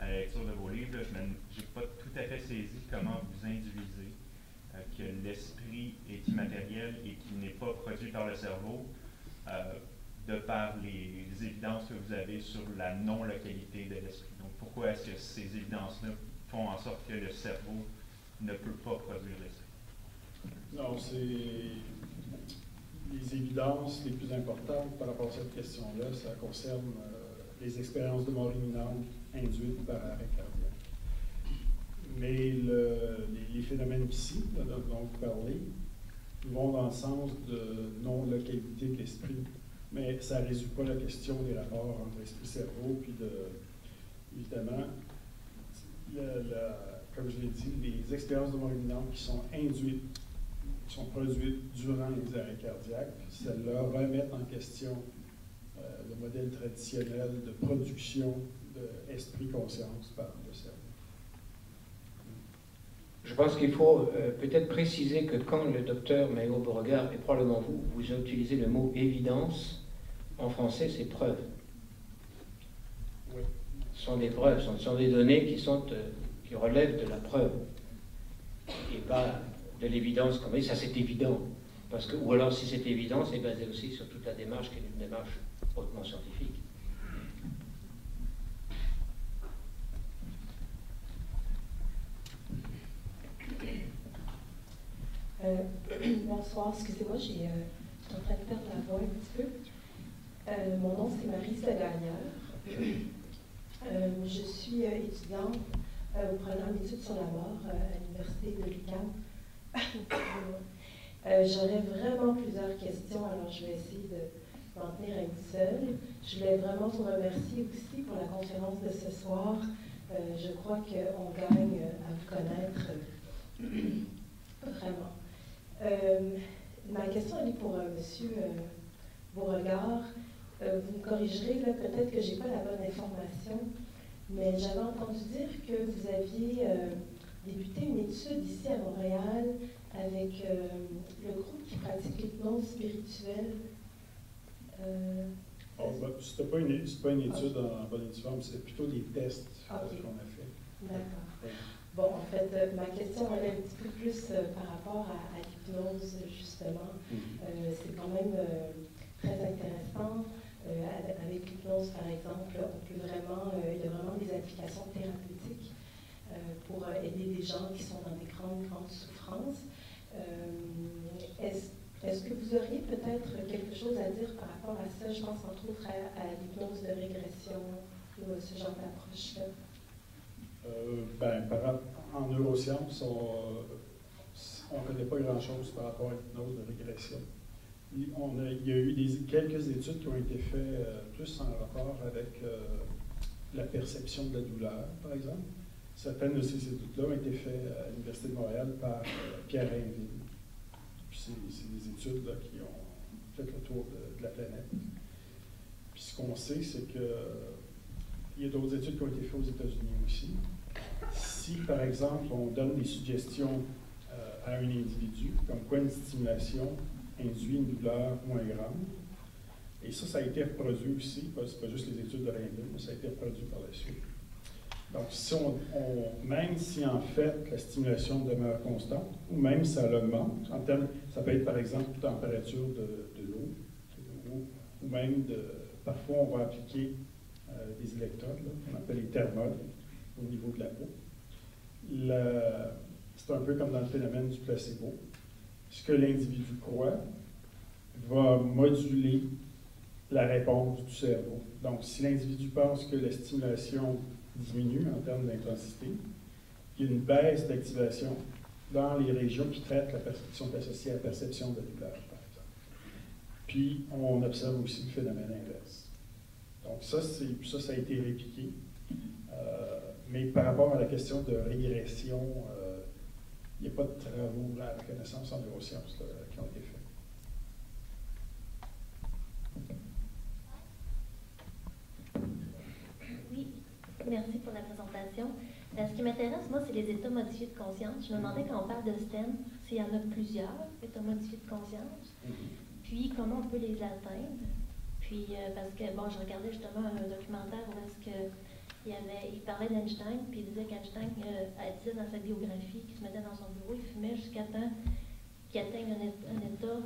la lecture de vos livres, je n'ai pas tout à fait saisi comment vous induisez que l'esprit est immatériel et qu'il n'est pas produit par le cerveau, de par les évidences que vous avez sur la non-localité de l'esprit. Donc pourquoi est-ce que ces évidences-là font en sorte que le cerveau ne peut pas produire l'esprit? Non, c'est les évidences les plus importantes par rapport à cette question-là, ça concerne les expériences de mort imminente induites par arrêt cardiaque. Mais les phénomènes ici, dont vous parlez, vont dans le sens de non-localité de l'esprit. Mais ça ne résout pas la question des rapports entre esprit et cerveau, puis évidemment, comme je l'ai dit, les expériences de mort imminente qui sont induites, qui sont produites durant les arrêts cardiaques, celles-là remettent en question le modèle traditionnel de production d'esprit-conscience par le cerveau. Je pense qu'il faut peut-être préciser que quand le docteur Mayo Beauregard, et probablement vous avez utilisé le mot évidence, en français c'est preuve. Oui. Ce sont des preuves, ce sont des données qui relèvent de la preuve et pas de l'évidence comme ça c'est évident. Parce que, ou alors si c'est évident, c'est basé aussi sur toute la démarche qui est une démarche hautement scientifique. Bonsoir, excusez-moi, je suis en train de perdre la voix un petit peu. Mon nom, c'est Marie Segagneur. Je suis étudiante au programme d'études sur la mort à l'Université de l'UQAM. J'aurais vraiment plusieurs questions, alors je vais essayer de m'en tenir à une seule. Je voulais vraiment vous remercier aussi pour la conférence de ce soir. Je crois qu'on gagne à vous connaître vraiment. Ma question elle est pour M. Beauregard. Vous me corrigerez, là, peut-être que je n'ai pas la bonne information, mais j'avais entendu dire que vous aviez débuté une étude ici à Montréal avec le groupe qui pratique l'hypnose spirituelle. C'était pas une étude en bonne et due forme, c'est plutôt des tests qu'on a fait. D'accord. Bon, en fait, ma question elle est un petit peu plus par rapport à l'hypnose, justement. C'est quand même très intéressant. Avec l'hypnose, par exemple, on peut vraiment, il y a vraiment des applications thérapeutiques pour aider des gens qui sont dans des grandes souffrances. Est-ce que vous auriez peut-être quelque chose à dire par rapport à ça? Je pense entre autres à l'hypnose de régression ou ce genre d'approche-là. En neurosciences, on ne connaît pas grand-chose par rapport à l'hypnose de régression. Il y a eu quelques études qui ont été faites plus en rapport avec la perception de la douleur, par exemple. Certaines de ces études-là ont été faites à l'Université de Montréal par Pierre Rainville. C'est des études là, qui ont fait le tour de la planète. Puis ce qu'on sait, c'est qu'il y a d'autres études qui ont été faites aux États-Unis aussi. Si, par exemple, on donne des suggestions à un individu, comme quoi une stimulation induit une douleur moins grande, et ça a été reproduit aussi, c'est pas juste les études de Rainville, mais ça a été reproduit par la suite. Donc, si même si en fait la stimulation demeure constante, ou même si elle augmente, ça peut être par exemple la température de l'eau, ou même parfois on va appliquer des électrodes, qu'on appelle les thermoles, au niveau de la peau. C'est un peu comme dans le phénomène du placebo. Ce que l'individu croit va moduler la réponse du cerveau. Donc, si l'individu pense que la stimulation diminue en termes d'intensité, il y a une baisse d'activation dans les régions qui traitent qui sont associées à la perception de la douleur, par exemple. Puis, on observe aussi le phénomène inverse. Donc, ça a été répliqué. Mais par rapport à la question de régression, il n'y a pas de travaux à la connaissance en neurosciences qui ont été faits. Oui, merci pour la présentation. Ce qui m'intéresse, moi, c'est les états modifiés de conscience. Je me demandais, quand on parle de STEM, s'il y en a plusieurs états modifiés de conscience, puis comment on peut les atteindre. Puis, parce que, bon, je regardais justement un documentaire où est-ce que il parlait d'Einstein, puis il disait qu'Einstein disait dans sa biographie qu'il se mettait dans son bureau, il fumait jusqu'à temps qu'il atteigne un état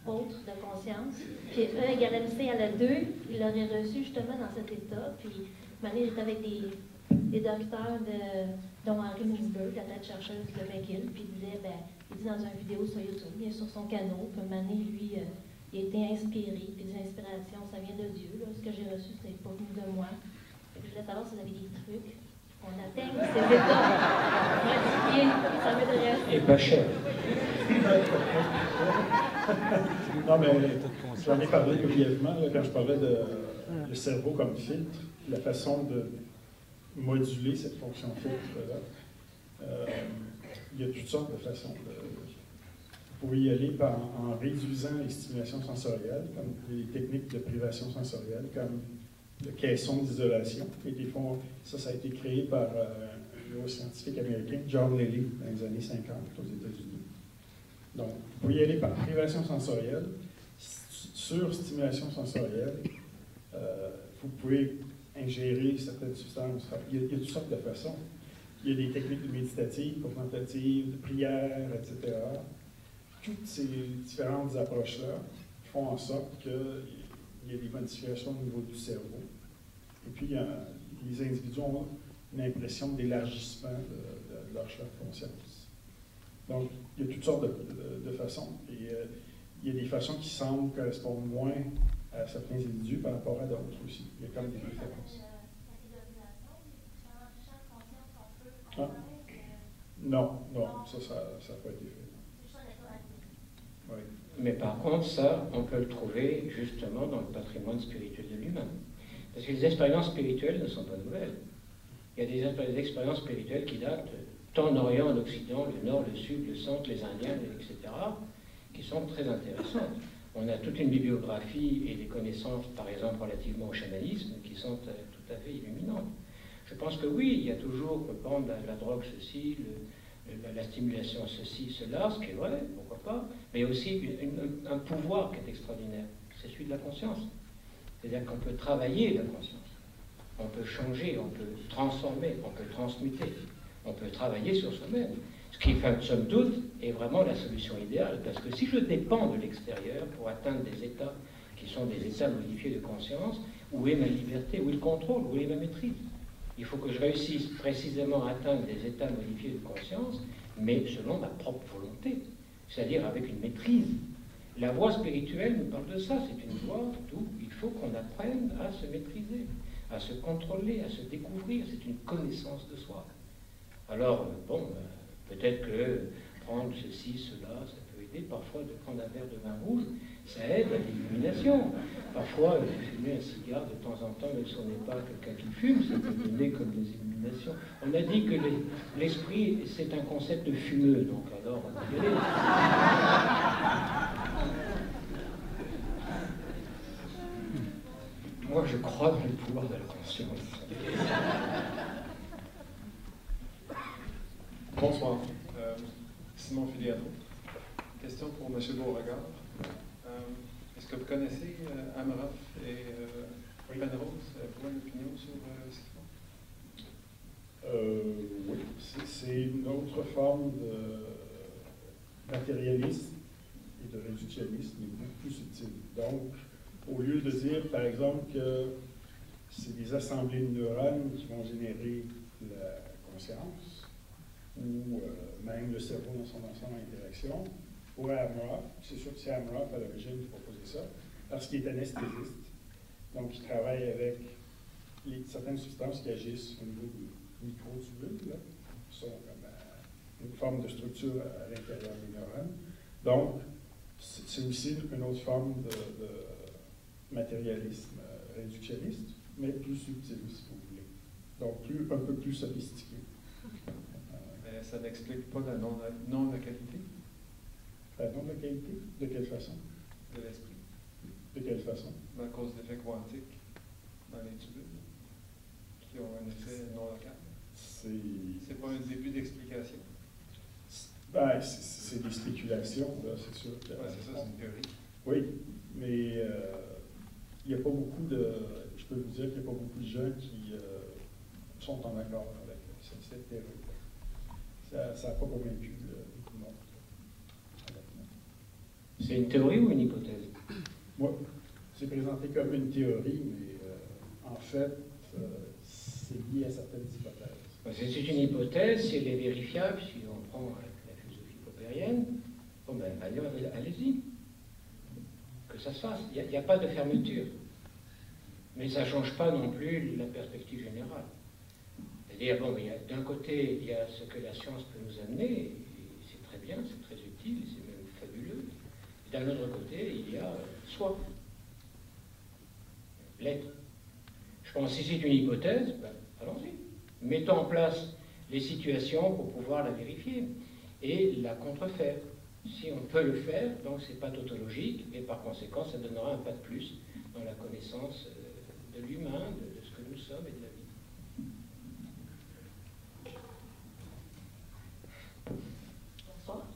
autre de conscience. Puis E égale MC à la 2, il l'aurait reçu justement dans cet état. Puis, il était avec des docteurs, dont Henry Mintzberg, la tête chercheuse de McGill, puis il disait, il dit dans une vidéo sur YouTube, il est sur son canot, puis lui, il a été inspiré, puis des inspirations, ça vient de Dieu. Là. Ce que j'ai reçu, c'est pas venu de moi. Je voulais savoir si vous avez des trucs pour qu'on atteigne ces états modifiés, ça m'intéresse. Et pas cher. Non, mais j'en ai parlé brièvement quand je parlais de le cerveau comme filtre, la façon de moduler cette fonction filtre-là. Il y a toutes sortes de façons. Vous pouvez y aller en réduisant les stimulations sensorielles, comme les techniques de privation sensorielle, comme le caisson d'isolation. Ça a été créé par un neuroscientifique américain, John Lilly, dans les années 50 aux États-Unis. Donc, vous pouvez y aller par privation sensorielle, sur-stimulation sensorielle. Vous pouvez ingérer certaines substances. Il y a toutes sortes de façons. Il y a des techniques méditatives, contemplatives, de prière, etc. Toutes ces différentes approches-là font en sorte qu'il y a des modifications au niveau du cerveau. Et puis, les individus ont une impression d'élargissement de leur champ de conscience. Donc, il y a toutes sortes de façons. Et il y a des façons qui semblent correspondre moins à certains individus par rapport à d'autres aussi. Il y a quand même des différences. Ah. Non, ça n'a pas été fait. Oui. Mais par contre, ça, on peut le trouver justement dans le patrimoine spirituel de l'humain. Parce que les expériences spirituelles ne sont pas nouvelles. Il y a des expériences spirituelles qui datent tant en Orient, en Occident, le Nord, le Sud, le Centre, les Indiens, etc., qui sont très intéressantes. On a toute une bibliographie et des connaissances, par exemple, relativement au chamanisme, qui sont tout à fait illuminantes. Je pense que oui, il y a toujours, par exemple, la drogue, ceci, la stimulation, ceci, cela, ce qui est vrai, pourquoi pas, mais aussi un pouvoir qui est extraordinaire, c'est celui de la conscience. C'est-à-dire qu'on peut travailler la conscience, on peut changer, on peut transformer, on peut transmuter, on peut travailler sur soi-même. Ce qui, somme toute, est vraiment la solution idéale, parce que si je dépends de l'extérieur pour atteindre des états qui sont des états modifiés de conscience, où est ma liberté, où est le contrôle, où est ma maîtrise? Il faut que je réussisse précisément à atteindre des états modifiés de conscience, mais selon ma propre volonté, c'est-à-dire avec une maîtrise. La voie spirituelle nous parle de ça, c'est une voie où il faut qu'on apprenne à se maîtriser, à se contrôler, à se découvrir, c'est une connaissance de soi. Alors, peut-être que prendre ceci, cela, ça peut aider. Parfois, de prendre un verre de vin rouge, ça aide à l'illumination. Parfois, fumer un cigare de temps en temps, même si on n'est pas quelqu'un qui fume, ça peut donner comme des illuminations. On a dit que l'esprit, c'est un concept de fumeux, donc alors on peut y aller. Moi, je crois dans le pouvoir de la conscience. Bonsoir. Simon Filiano. Question pour M. Beauregard. Est-ce que vous connaissez Amaroff et Penrose? Avez-vous une opinion sur ce qu'ils font? Oui, c'est une autre forme de matérialisme et de réductionnisme, mais beaucoup plus subtil. Donc, au lieu de dire, par exemple, que c'est des assemblées de neurones qui vont générer la conscience, ou même le cerveau dans son ensemble d'interaction, pour Amaroff, c'est sûr que c'est Amaroff à l'origine qui proposait ça, parce qu'il est anesthésiste. Donc, il travaille avec certaines substances qui agissent au niveau du microtubules, qui sont comme une forme de structure à l'intérieur des neurones. Donc, C'est aussi une autre forme de matérialisme réductionniste, mais plus subtil, si vous voulez. Donc, un peu plus sophistiqué. Mais ça n'explique pas la non-localité? La non-localité? De quelle façon? De l'esprit. De quelle façon? À cause d'effets quantiques dans les tubules, qui ont un effet non local. C'est pas un début d'explication? Ben, c'est des spéculations, là, c'est sûr. Oui, c'est ça, c'est une théorie. Oui, mais il n'y a pas beaucoup de... Je peux vous dire qu'il n'y a pas beaucoup de gens qui sont en accord avec cette théorie. Ça n'a pas convaincu beaucoup de monde. C'est une théorie ou une hypothèse? Moi, c'est présenté comme une théorie, mais en fait, c'est lié à certaines hypothèses. C'est une hypothèse, si elle est vérifiable, si on prend avec la philosophie popérienne, bon ben, allez-y. Que ça se fasse. Il n'y a pas de fermeture. Mais ça ne change pas non plus la perspective générale. C'est-à-dire, bon, d'un côté, il y a ce que la science peut nous amener, et c'est très bien, c'est très utile, c'est même fabuleux. Et d'un autre côté, il y a soi, l'être. Je pense que si c'est une hypothèse, ben, allons-y. Mettons en place les situations pour pouvoir la vérifier et la contrefaire. Si on peut le faire, donc c'est pas tautologique, et par conséquent, ça donnera un pas de plus dans la connaissance de l'humain, de ce que nous sommes et de la vie. Bonsoir,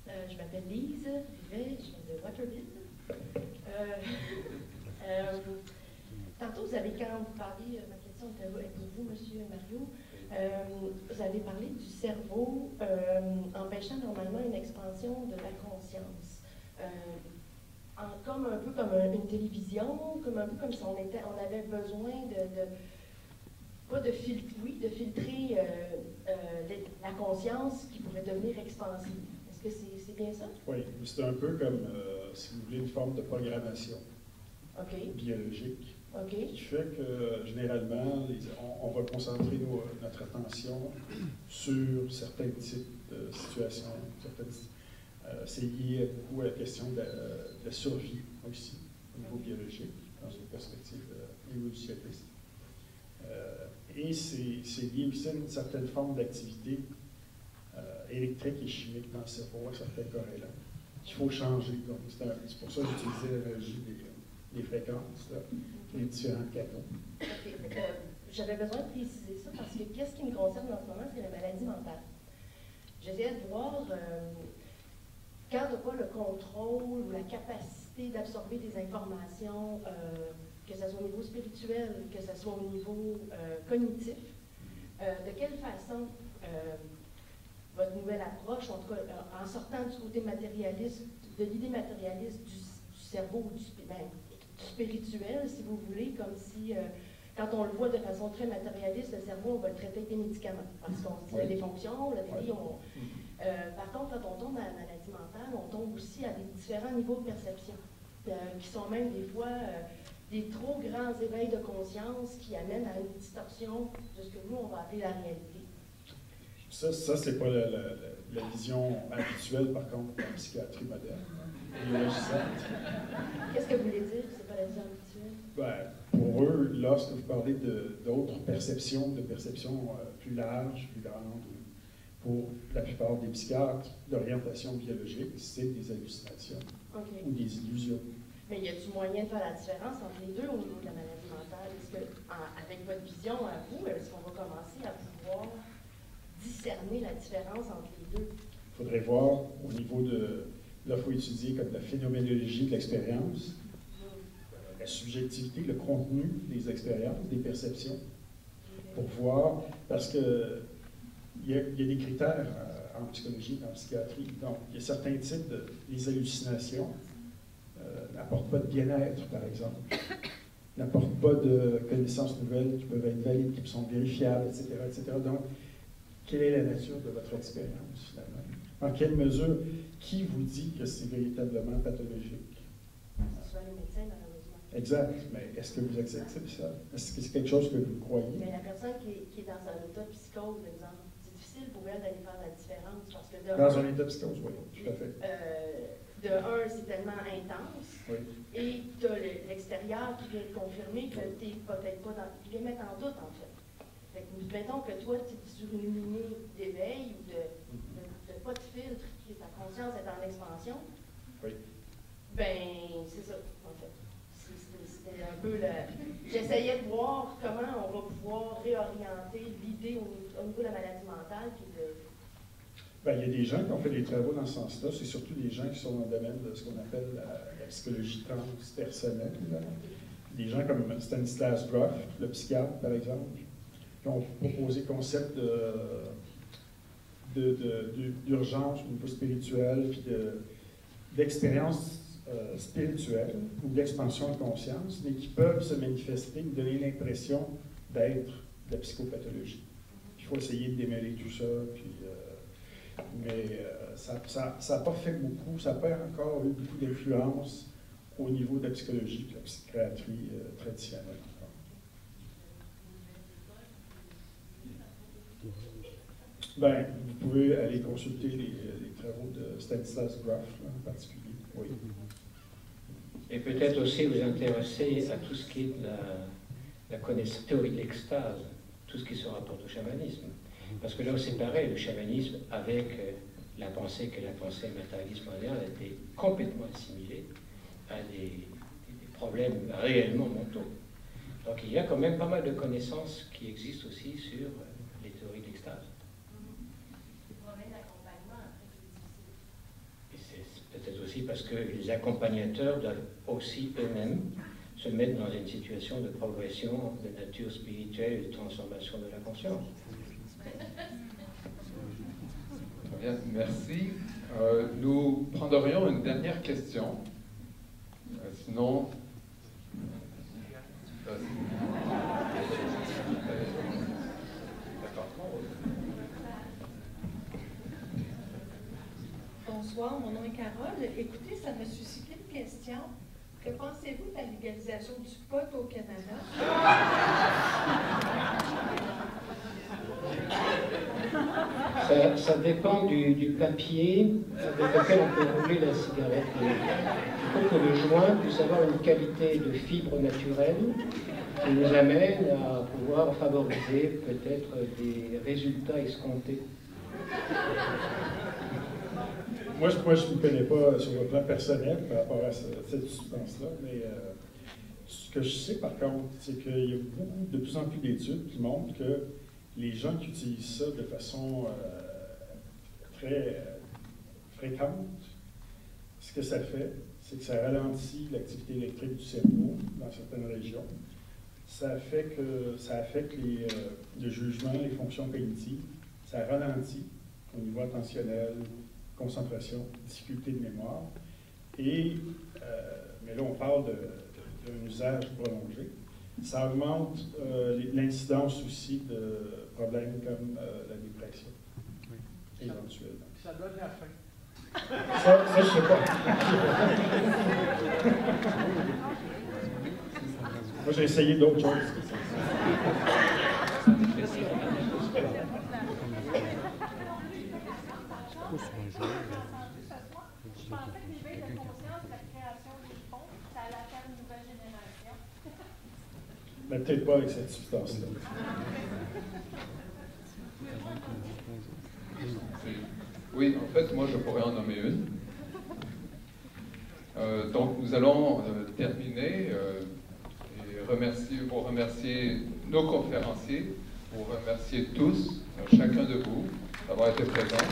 je m'appelle Lise Rivet, je viens de Waterville. Tantôt, vous avez, quand vous parlez, ma question était avec vous, M. Mario, vous avez parlé du cerveau empêchant normalement une expansion de la conscience. Comme un peu comme une télévision, comme un peu comme si on avait besoin de filtrer la conscience qui pourrait devenir expansive. Est-ce que c'est bien ça? Oui, c'est un peu comme, si vous voulez, une forme de programmation biologique. Qui fait que, généralement, on va concentrer notre attention sur certains types de situations. C'est lié beaucoup à la question de survie aussi, au niveau biologique, dans une perspective évolutionniste. Et c'est lié aussi à une certaine forme d'activité électrique et chimique dans le cerveau, à certains corrélats, qu'il faut changer. Donc, c'est pour ça que j'utilisais l'analogie des fréquences, là, les différents canaux. J'avais besoin de préciser ça parce que qu'est-ce qui me concerne en ce moment, c'est la maladie mentale. J'essayais de voir quand on n'a pas le contrôle ou la capacité d'absorber des informations, que ce soit au niveau spirituel, que ce soit au niveau cognitif, de quelle façon votre nouvelle approche, en tout cas en sortant du côté matérialiste, de l'idée matérialiste du cerveau, du spirituel, si vous voulez, comme si, quand on le voit de façon très matérialiste, le cerveau, on va le traiter avec des médicaments, parce qu'on se dit les fonctions, la vie, par contre, quand on tombe dans la maladie mentale, on tombe aussi à des différents niveaux de perception, qui sont même des fois des trop grands éveils de conscience qui amènent à une distorsion de ce que nous, on va appeler la réalité. Ça c'est pas la vision habituelle, par contre, de la psychiatrie moderne. Qu'est-ce que vous voulez dire? C'est pas la vision habituelle? Ben, pour eux, lorsque vous parlez d'autres perceptions, plus larges, plus grandes, pour la plupart des psychiatres d'orientation biologique, c'est des hallucinations ou des illusions. Mais y a-t-il moyen de faire la différence entre les deux au niveau de la maladie mentale? Est-ce que, avec votre vision à vous, est-ce qu'on va commencer à pouvoir discerner la différence entre les deux? Il faudrait voir au niveau de... Là, il faut étudier comme la phénoménologie de l'expérience, la subjectivité, le contenu des expériences, des perceptions, pour voir, parce que il y a des critères en psychologie, en psychiatrie. Donc, il y a certains types les hallucinations n'apportent pas de bien-être, par exemple, n'apportent pas de connaissances nouvelles qui peuvent être valides, qui sont vérifiables, etc., etc. Donc, quelle est la nature de votre expérience, finalement? En quelle mesure, qui vous dit que c'est véritablement pathologique? Ce sont les médecins, malheureusement. Exact, mais est-ce que vous acceptez ça? Est-ce que c'est quelque chose que vous croyez? Mais la personne qui est dans un état de psychose, par exemple, c'est difficile pour elle d'aller faire la différence parce que... Dans un état de psychose, oui, tout à fait. de un, c'est tellement intense, Oui. et tu as l'extérieur qui vient confirmer que tu n'es peut-être pas dans... qui vient mettre en doute, en fait. Fait que, mettons que toi, tu es sur une lignée d'éveil ou de pas de filtre, que ta conscience est en expansion. Oui. Ben, c'est ça, en fait. C'était un peu j'essayais de voir comment on va pouvoir réorienter l'idée au niveau de la maladie mentale. Puis Ben, il y a des gens qui ont fait des travaux dans ce sens-là. C'est surtout des gens qui sont dans le domaine de ce qu'on appelle la psychologie transpersonnelle. Des gens comme Stanislas Grof, le psychiatre, par exemple, qui ont proposé le concept d'urgence au niveau spirituel, puis d'expérience spirituelle ou d'expansion de conscience, mais qui peuvent se manifester ou donner l'impression d'être de la psychopathologie. Il faut essayer de démêler tout ça, puis, mais ça n'a pas fait beaucoup, ça n'a pas encore eu beaucoup d'influence au niveau de la psychologie et de la psychiatrie traditionnelle. Ben, vous pouvez aller consulter les travaux de Stanislas Grof en particulier. Oui. Et peut-être aussi vous intéresser à tout ce qui est de la connaissance théorie de l'extase, tout ce qui se rapporte au chamanisme. Parce que là c'est pareil, le chamanisme avec la pensée que la pensée matérialiste moderne a été complètement assimilée à des problèmes réellement mentaux. Donc il y a quand même pas mal de connaissances qui existent aussi sur les théories de l'extase. Peut-être aussi parce que les accompagnateurs doivent aussi eux-mêmes se mettre dans une situation de progression de nature spirituelle et de transformation de la conscience. Très bien, merci. Nous prendrions une dernière question. Sinon... Bonsoir, mon nom est Carole. Écoutez, ça m'a suscité une question. Que pensez-vous de la légalisation du pot au Canada? Ça dépend du papier avec lequel on peut rouler la cigarette. Il faut que le joint puisse avoir une qualité de fibre naturelle qui nous amène à pouvoir favoriser peut-être des résultats escomptés. Moi, je ne me connais pas sur le plan personnel par rapport à cette substance-là, mais ce que je sais par contre, c'est qu'il y a de plus en plus d'études qui montrent que les gens qui utilisent ça de façon très fréquente, ce que ça fait, c'est que ça ralentit l'activité électrique du cerveau dans certaines régions. Ça fait que ça affecte le jugement, les fonctions cognitives. Ça ralentit au niveau attentionnel, concentration, difficulté de mémoire. Et, mais là, on parle d'un usage prolongé. Ça augmente l'incidence aussi de problèmes comme la dépression, éventuellement. Ça donne la faim. Ça, je ne sais pas. Moi, j'ai essayé d'autres choses. Je pensais que l'éveil de conscience, la création des ponts, ça allait faire une nouvelle génération. Mais peut-être pas avec cette substance-là. Oui, en fait, moi, je pourrais en nommer une. Donc, nous allons terminer et pour remercier nos conférenciers, pour remercier tous, chacun de vous, d'avoir été présents.